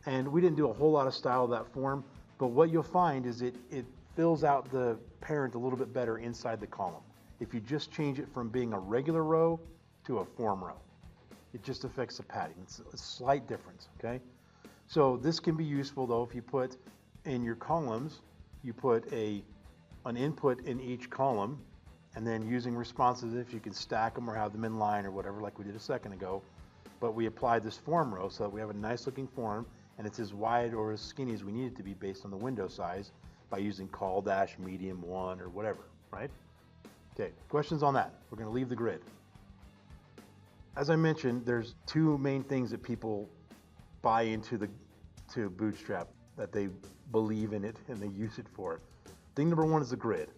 And we didn't do a whole lot of style of that form, but what you'll find is it fills out the parent a little bit better inside the column. If you just change it from being a regular row to a form row, it just affects the padding. It's a slight difference, okay? So this can be useful though if you put in your columns, you put an input in each column, and then using responses, if you can stack them or have them in line or whatever, like we did a second ago. But we applied this form row so that we have a nice looking form, and it's as wide or as skinny as we need it to be based on the window size by using call dash medium 1 or whatever, right? Okay, questions on that? We're going to leave the grid. As I mentioned, there's 2 main things that people buy into to Bootstrap, that they believe in it and they use it for. Thing number 1 is the grid.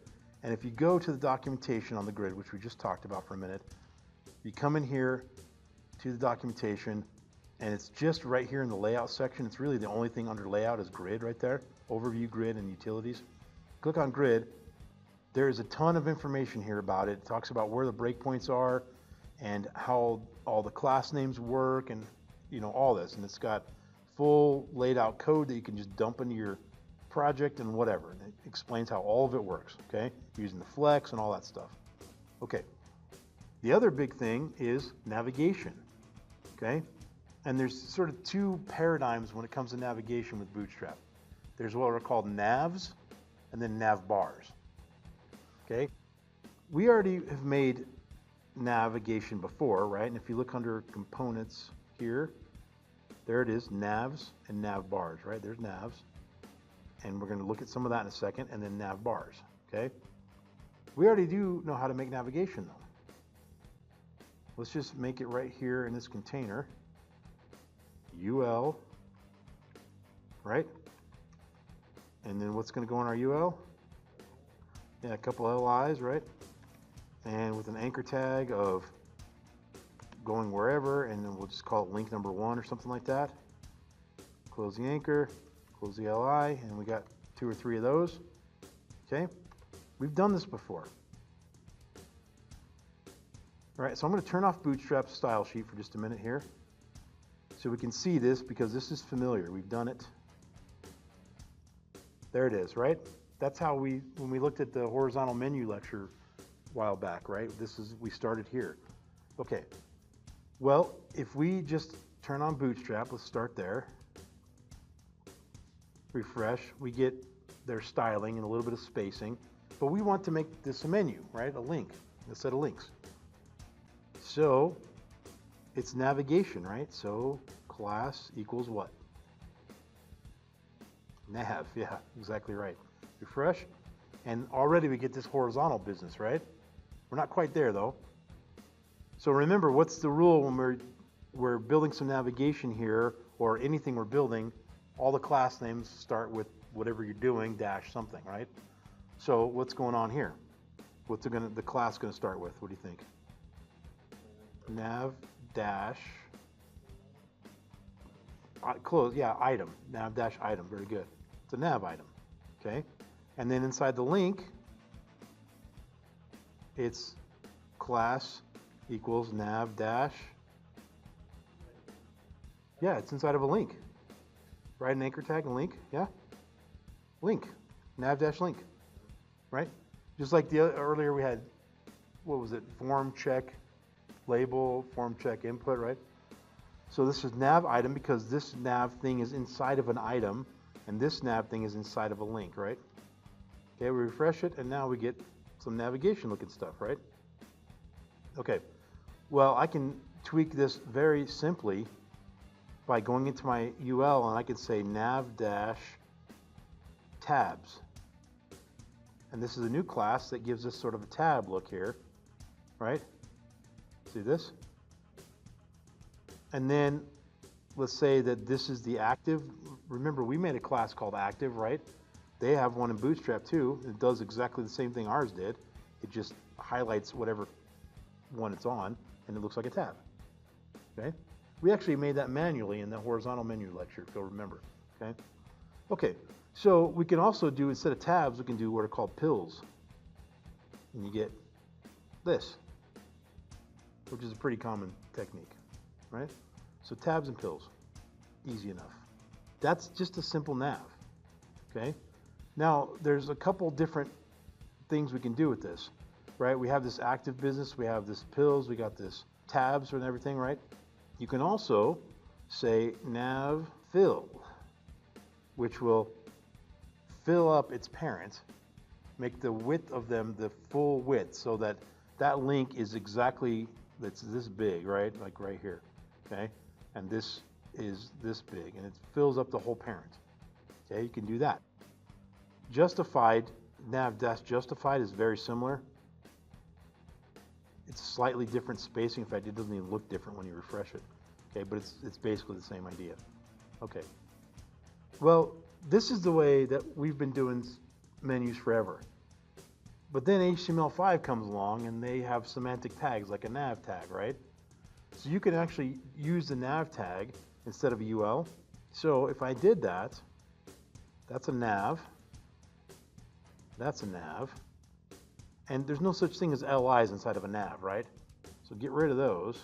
And if you go to the documentation on the grid, which we just talked about for a minute, you come in here to the documentation, and it's just right here in the layout section. It's really the only thing under layout is grid right there, overview, grid, and utilities. Click on grid, There's a ton of information here about it. It talks about where the breakpoints are and how all the class names work and all this. And it's got full laid out code that you can just dump into your project and whatever. And it explains how all of it works, okay? Using the flex and all that stuff. Okay. The other big thing is navigation, okay? And there's sort of two paradigms when it comes to navigation with Bootstrap. There's what are called navs and then navbars, okay? We already have made navigation before, right? And if you look under components here, there it is, navs and navbars, right? There's navs. And we're going to look at some of that in a second, and then navbars, okay? We already do know how to make navigation though. Let's just make it right here in this container. UL, right? And then what's going to go in our UL? Yeah, a couple LIs, right? And with an anchor tag of going wherever, and then we'll just call it link number 1 or something like that. Close the anchor, close the LI, and we got 2 or 3 of those. Okay, we've done this before. All right, so I'm going to turn off Bootstrap style sheet for just a minute here so we can see this because this is familiar. We've done it. There it is, right? That's how when we looked at the horizontal menu lecture a while back, right? We started here. Okay, well, if we just turn on Bootstrap, let's start there. Refresh, we get their styling and a little bit of spacing, but we want to make this a menu, right? A link, a set of links. So it's navigation, right? So class equals what? Nav, yeah, exactly right. Refresh, and already we get this horizontal business, right? We're not quite there though. So remember, what's the rule when we're building some navigation here, or anything we're building? All the class names start with whatever you're doing dash something, right? So what's going on here? What's the class going to start with? What do you think? Nav dash close, yeah, item. Nav dash item, very good. It's a nav item, okay? And then inside the link, it's class equals nav dash. Yeah, it's inside of a link. Write an anchor tag and link, yeah? Link, nav dash link, right? Just like earlier we had, what was it? Form check label, form check input, right? So this is nav item because this nav thing is inside of an item and this nav thing is inside of a link, right? Okay, we refresh it and now we get some navigation looking stuff, right? Okay, well, I can tweak this very simply by going into my UL and I can say nav dash tabs. And this is a new class that gives us sort of a tab look here, right? See this? And then let's say that this is the active. Remember, we made a class called active, right? They have one in Bootstrap too. It does exactly the same thing ours did. It just highlights whatever one it's on and it looks like a tab, okay? We actually made that manually in the horizontal menu lecture, if you'll remember, okay? Okay, so we can also do, instead of tabs, we can do what are called pills. And you get this, which is a pretty common technique, right? So tabs and pills, easy enough. That's just a simple nav, okay? Now, there's a couple different things we can do with this, right? We have this active business, we have this pills, we got this tabs and everything, right? You can also say nav fill, which will fill up its parent, make the width of them the full width so that that link is exactly, that's this big, right? Like right here, okay? And this is this big and it fills up the whole parent, okay? You can do that. Justified, nav dash justified is very similar. It's slightly different spacing. In fact, it doesn't even look different when you refresh it. Okay, but it's basically the same idea. Okay. Well, this is the way that we've been doing menus forever. But then HTML5 comes along and they have semantic tags like a nav tag, right? So you can actually use the nav tag instead of a UL. So if I did that, that's a nav. That's a nav. And there's no such thing as LIs inside of a nav, right? So get rid of those.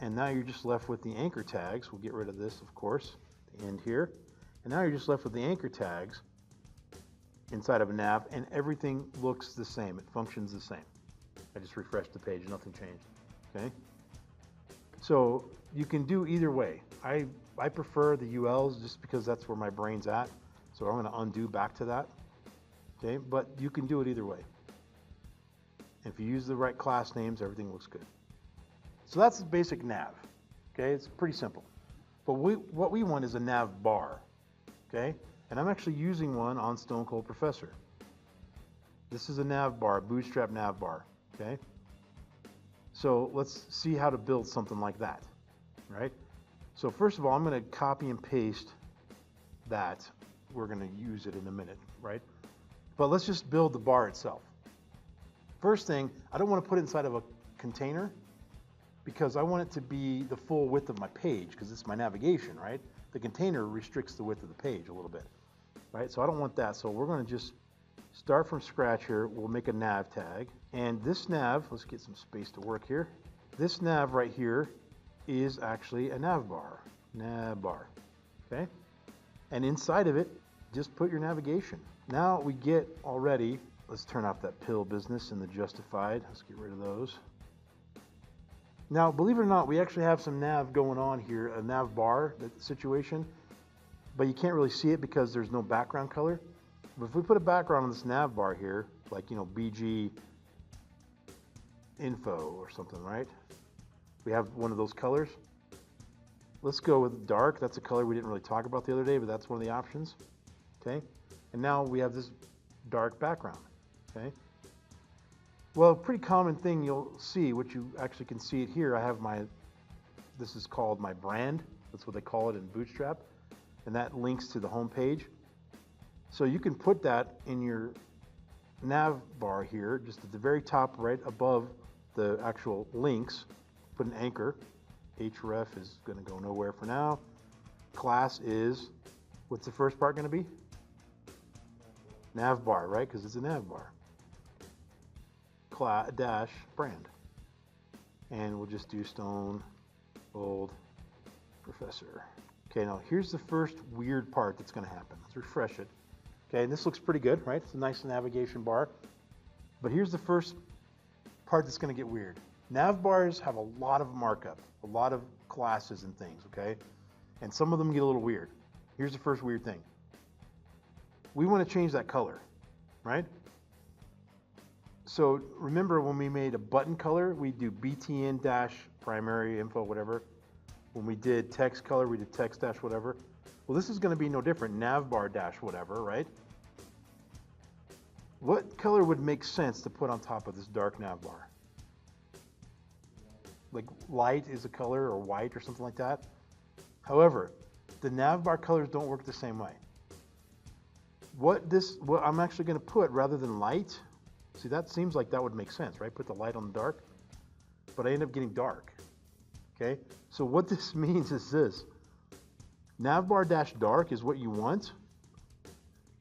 And now you're just left with the anchor tags. We'll get rid of this, of course, the end here. And now you're just left with the anchor tags inside of a nav, and everything looks the same. It functions the same. I just refreshed the page, nothing changed, okay? So you can do either way. I prefer the ULs just because that's where my brain's at. So I'm gonna undo back to that, okay? But you can do it either way. If you use the right class names, everything looks good. So that's the basic nav, okay? It's pretty simple. But what we want is a nav bar, okay? And I'm actually using one on Stone Cold Professor. This is a nav bar, Bootstrap nav bar, okay? So let's see how to build something like that, right? So first of all, I'm gonna copy and paste that. We're gonna use it in a minute, right? But let's just build the bar itself. First thing, I don't wanna put it inside of a container because I want it to be the full width of my page because it's my navigation, right? The container restricts the width of the page a little bit, right? So I don't want that. So we're gonna just start from scratch here. We'll make a nav tag. And this nav, let's get some space to work here. This nav right here is actually a nav bar, okay? And inside of it, just put your navigation. Now we get already, let's turn off that pill business and the justified. Let's get rid of those. Now, believe it or not, we actually have some nav going on here, a nav bar situation, but you can't really see it because there's no background color. But if we put a background on this nav bar here, like, you know, BG info or something, right? We have one of those colors. Let's go with dark. That's a color we didn't really talk about the other day, but that's one of the options, okay? And now we have this dark background, okay? Well, a pretty common thing you'll see, which you actually can see it here, I have this is called my brand. That's what they call it in Bootstrap. And that links to the home page. So you can put that in your nav bar here, just at the very top right above the actual links. Put an anchor. href is going to go nowhere for now. Class is, what's the first part going to be? Nav bar, right? Because it's a nav bar. Dash brand. And we'll just do Stone Cold Professor. Okay, now here's the first weird part that's going to happen. Let's refresh it. Okay, and this looks pretty good, right? It's a nice navigation bar. But here's the first part that's going to get weird. Nav bars have a lot of markup, a lot of classes and things, okay? And some of them get a little weird. Here's the first weird thing. We want to change that color, right? So remember when we made a button color, we do btn dash primary info, whatever. When we did text color, we did text dash whatever. Well, this is going to be no different, navbar dash whatever, right? What color would make sense to put on top of this dark navbar? Like light is a color, or white or something like that. However, the navbar colors don't work the same way. What I'm actually going to put rather than light, see, that seems like that would make sense, right? Put the light on the dark, but I end up getting dark, okay? So what this means is this. Navbar dash dark is what you want,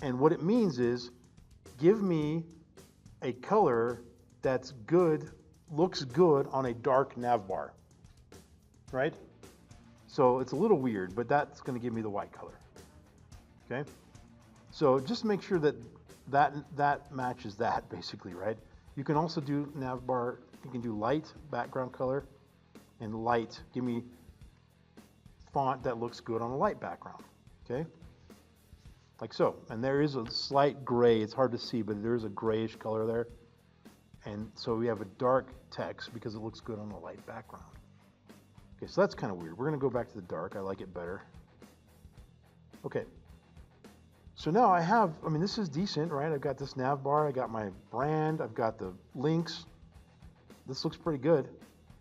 and what it means is give me a color that's good, looks good on a dark navbar, right? So it's a little weird, but that's going to give me the white color, okay? So just make sure that matches that, basically, right? You can also do navbar, you can do light background color and light, give me font that looks good on a light background, okay? Like so. And there is a slight gray, it's hard to see, but there's a grayish color there. And so we have a dark text because it looks good on a light background. Okay, so that's kind of weird. We're going to go back to the dark. I like it better. Okay. So now I mean, this is decent, right? I've got this nav bar, I got my brand, I've got the links. This looks pretty good,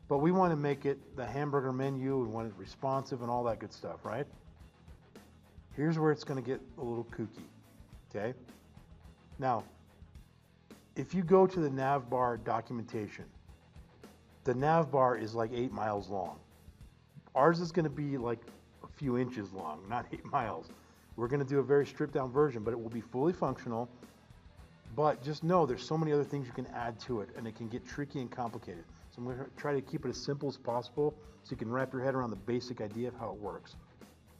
but we want to make it the hamburger menu, we want it responsive and all that good stuff, right? Here's where it's going to get a little kooky, okay? Now, if you go to the Navbar documentation, the Navbar is like 8 miles long. Ours is going to be like a few inches long, not 8 miles. We're going to do a very stripped down version, but it will be fully functional. But just know there's so many other things you can add to it, and it can get tricky and complicated. So I'm going to try to keep it as simple as possible so you can wrap your head around the basic idea of how it works.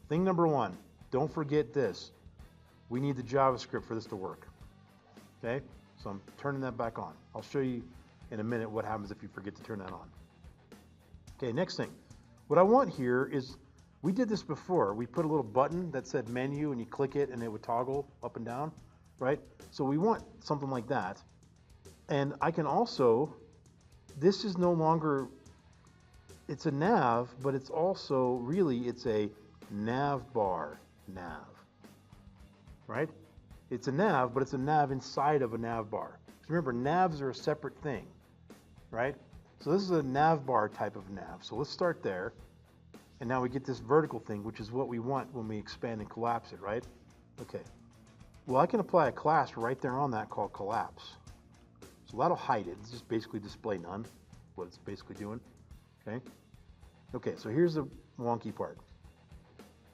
Thing number one, don't forget this. We need the JavaScript for this to work. Okay? So I'm turning that back on. I'll show you in a minute what happens if you forget to turn that on. Okay, next thing. What I want here is, we did this before. We put a little button that said menu and you click it and it would toggle up and down, right? So we want something like that. And I can also, this is no longer, it's a nav, but it's also really, it's a Navbar nav, right? It's a nav, but it's a nav inside of a Navbar. So remember, navs are a separate thing, right? So this is a Navbar type of nav. So let's start there. And now we get this vertical thing, which is what we want when we expand and collapse it, right? Okay. Well, I can apply a class right there on that called collapse. So that'll hide it. It's just basically display none, what it's basically doing, okay? Okay, so here's the wonky part.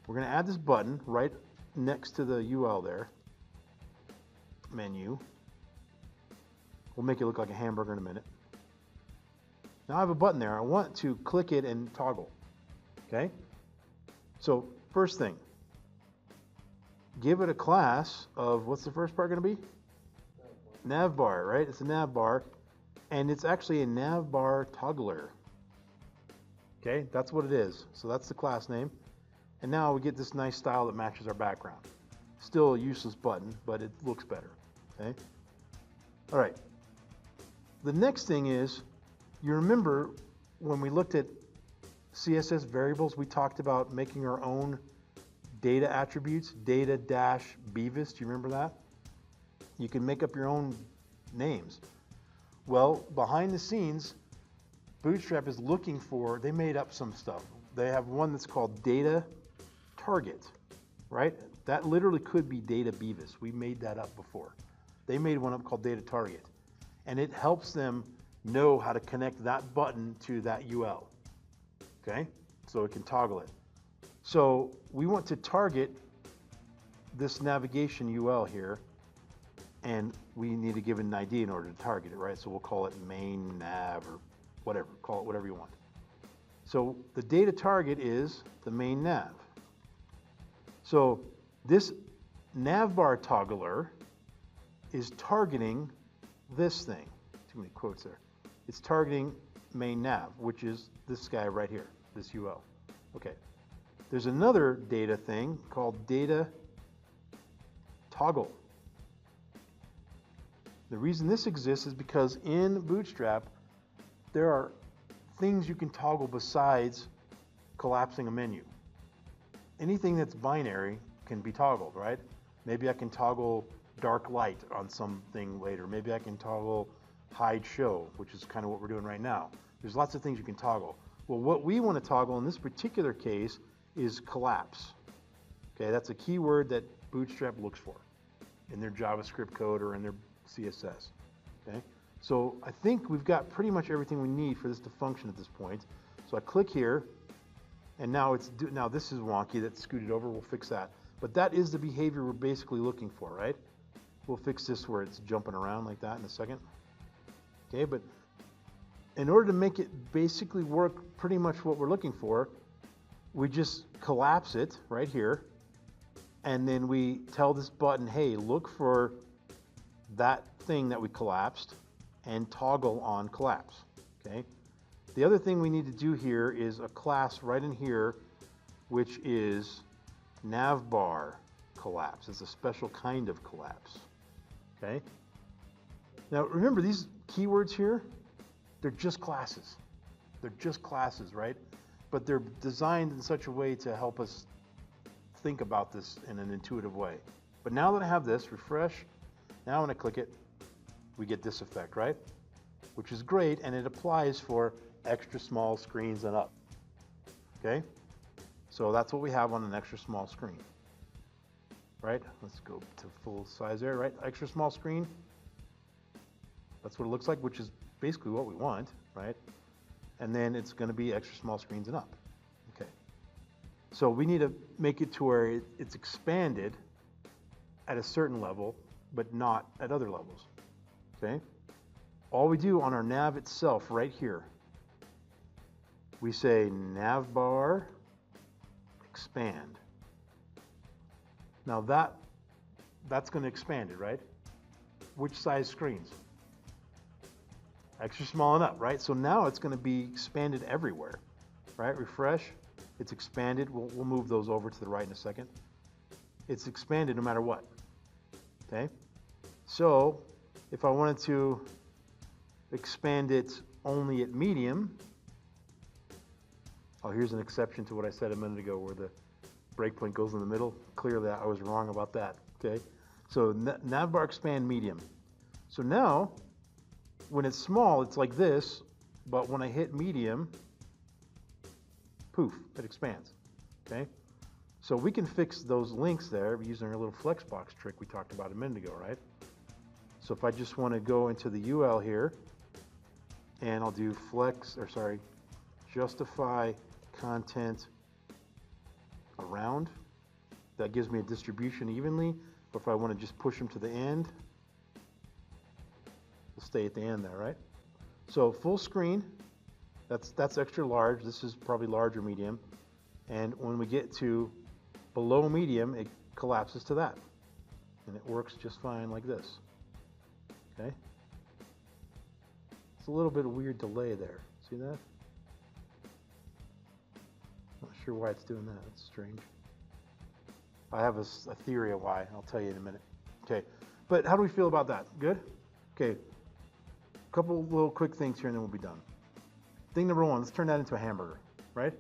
We're gonna add this button right next to the UL there. Menu. We'll make it look like a hamburger in a minute. Now I have a button there. I want to click it and toggle. Okay? So first thing, give it a class of, what's the first part going to be? Navbar, right? It's a Navbar, and it's actually a Navbar toggler. Okay, that's what it is. So that's the class name. And now we get this nice style that matches our background. Still a useless button, but it looks better. Okay? All right. The next thing is, you remember when we looked at CSS variables, we talked about making our own data attributes, data-beavis. Do you remember that? You can make up your own names. Well, behind the scenes, Bootstrap is looking for, they made up some stuff. They have one that's called data target, right? That literally could be data-beavis. We made that up before. They made one up called data target. And it helps them know how to connect that button to that UL. Okay, so it can toggle it. So we want to target this navigation UL here, and we need to give it an ID in order to target it, right? So we'll call it main nav or whatever, call it whatever you want. So the data target is the main nav. So this Navbar toggler is targeting this thing. Too many quotes there. It's targeting main nav, which is this guy right here, this UL. Okay. There's another data thing called data toggle. The reason this exists is because in Bootstrap, there are things you can toggle besides collapsing a menu. Anything that's binary can be toggled, right? Maybe I can toggle dark light on something later. Maybe I can toggle hide show, which is kind of what we're doing right now. There's lots of things you can toggle. Well, what we want to toggle in this particular case is collapse. Okay, that's a keyword that Bootstrap looks for in their JavaScript code or in their CSS. Okay, so I think we've got pretty much everything we need for this to function at this point. So I click here, and now now this is wonky. That's scooted over. We'll fix that. But that is the behavior we're basically looking for, right? We'll fix this where it's jumping around like that in a second. Okay, but in order to make it basically work pretty much what we're looking for, we just collapse it right here, and then we tell this button, hey, look for that thing that we collapsed and toggle on collapse. Okay. The other thing we need to do here is a class right in here, which is Navbar collapse. It's a special kind of collapse. Okay. Now remember, these keywords here, they're just classes. They're just classes, right? But they're designed in such a way to help us think about this in an intuitive way. But now that I have this, refresh, now when I click it, we get this effect, right? Which is great, and it applies for extra small screens and up. Okay? So that's what we have on an extra small screen. Right? Let's go to full size there, right? Extra small screen. That's what it looks like, which is basically what we want, right? And then it's going to be extra small screens and up. Okay. So we need to make it to where it's expanded at a certain level but not at other levels. Okay? All we do on our nav itself right here, we say Navbar expand. Now that's going to expand it, right? Which size screens? Extra small and up, right? So now it's going to be expanded everywhere, right? Refresh, it's expanded. We'll move those over to the right in a second. It's expanded no matter what, okay? So if I wanted to expand it only at medium, oh, here's an exception to what I said a minute ago where the breakpoint goes in the middle. Clearly I was wrong about that, okay? So Navbar expand medium. So now, when it's small, it's like this, but when I hit medium, poof, it expands, okay? So we can fix those links there using our little flexbox trick we talked about a minute ago, right? So if I just want to go into the UL here, and I'll do justify content around, that gives me a distribution evenly. Or if I want to just push them to the end, it'll stay at the end there, right? So full screen, that's extra large. This is probably large or medium. And when we get to below medium, it collapses to that. And it works just fine like this, okay? It's a little bit of weird delay there. See that? Not sure why it's doing that. It's strange. I have a theory of why. I'll tell you in a minute. Okay, but how do we feel about that? Good? Okay, a couple little quick things here and then we'll be done. Thing number one, let's turn that into a hamburger, right?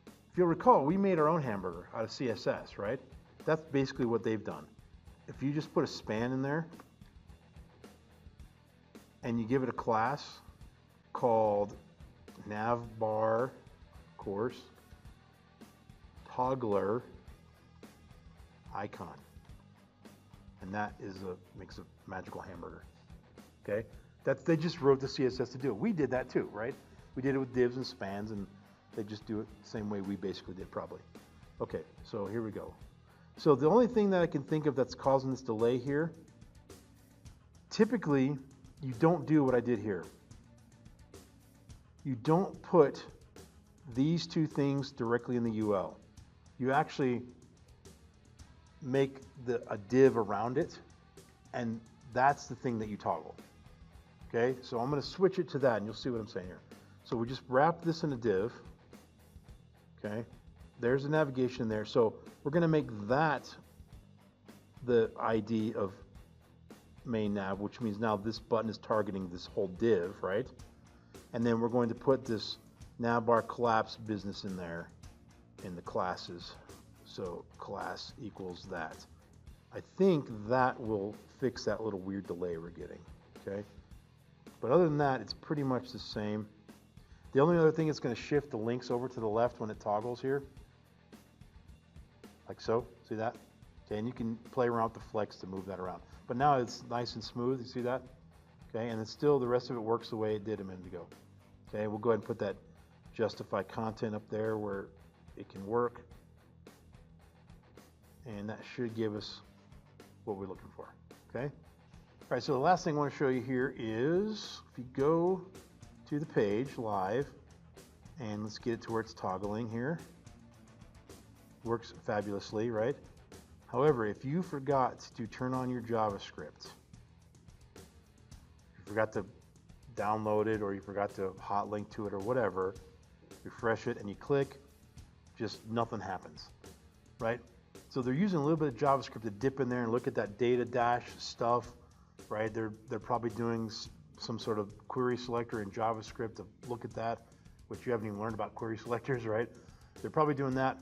If you'll recall, we made our own hamburger out of CSS, right? That's basically what they've done. If you just put a span in there and you give it a class called Navbar, of course, toggler icon, and that makes a magical hamburger. Okay, they just wrote the CSS to do it. We did that too, right? We did it with divs and spans, and they just do it the same way we basically did, probably. Okay, so here we go. So the only thing that I can think of that's causing this delay here, typically you don't do what I did here. You don't put these two things directly in the UL. You actually make a div around it, and that's the thing that you toggle. Okay, so I'm going to switch it to that, and you'll see what I'm saying here. So we just wrap this in a div. Okay, there's the navigation there. So we're going to make that the ID of main nav, which means now this button is targeting this whole div, right? And then we're going to put this navbar collapse business in there in the classes. So class equals that. I think that will fix that little weird delay we're getting, okay? But other than that, it's pretty much the same. The only other thing is going to shift the links over to the left when it toggles here. Like so, see that? Okay, and you can play around with the flex to move that around. But now it's nice and smooth, you see that? Okay, and it's still, the rest of it works the way it did a minute ago. Okay, we'll go ahead and put that justify content up there where it can work. And that should give us what we're looking for, okay? All right, so the last thing I want to show you here is, if you go to the page live, and let's get it to where it's toggling here. Works fabulously, right? However, if you forgot to turn on your JavaScript, you forgot to download it, or you forgot to hot link to it or whatever, refresh it and you click, just nothing happens, right? So they're using a little bit of JavaScript to dip in there and look at that data dash stuff, right? They're probably doing some sort of query selector in JavaScript to look at that, which you haven't even learned about query selectors, right? They're probably doing that.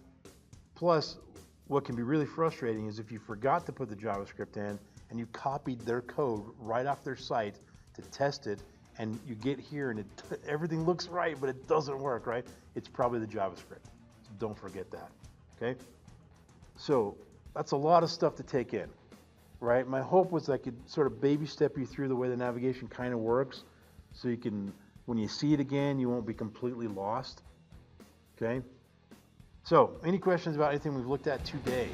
Plus, what can be really frustrating is if you forgot to put the JavaScript in and you copied their code right off their site to test it, and you get here and everything looks right, but it doesn't work, right? It's probably the JavaScript. So don't forget that, okay? So that's a lot of stuff to take in, right? My hope was I could sort of baby step you through the way the navigation kind of works, so you can, when you see it again, you won't be completely lost, okay? So any questions about anything we've looked at today?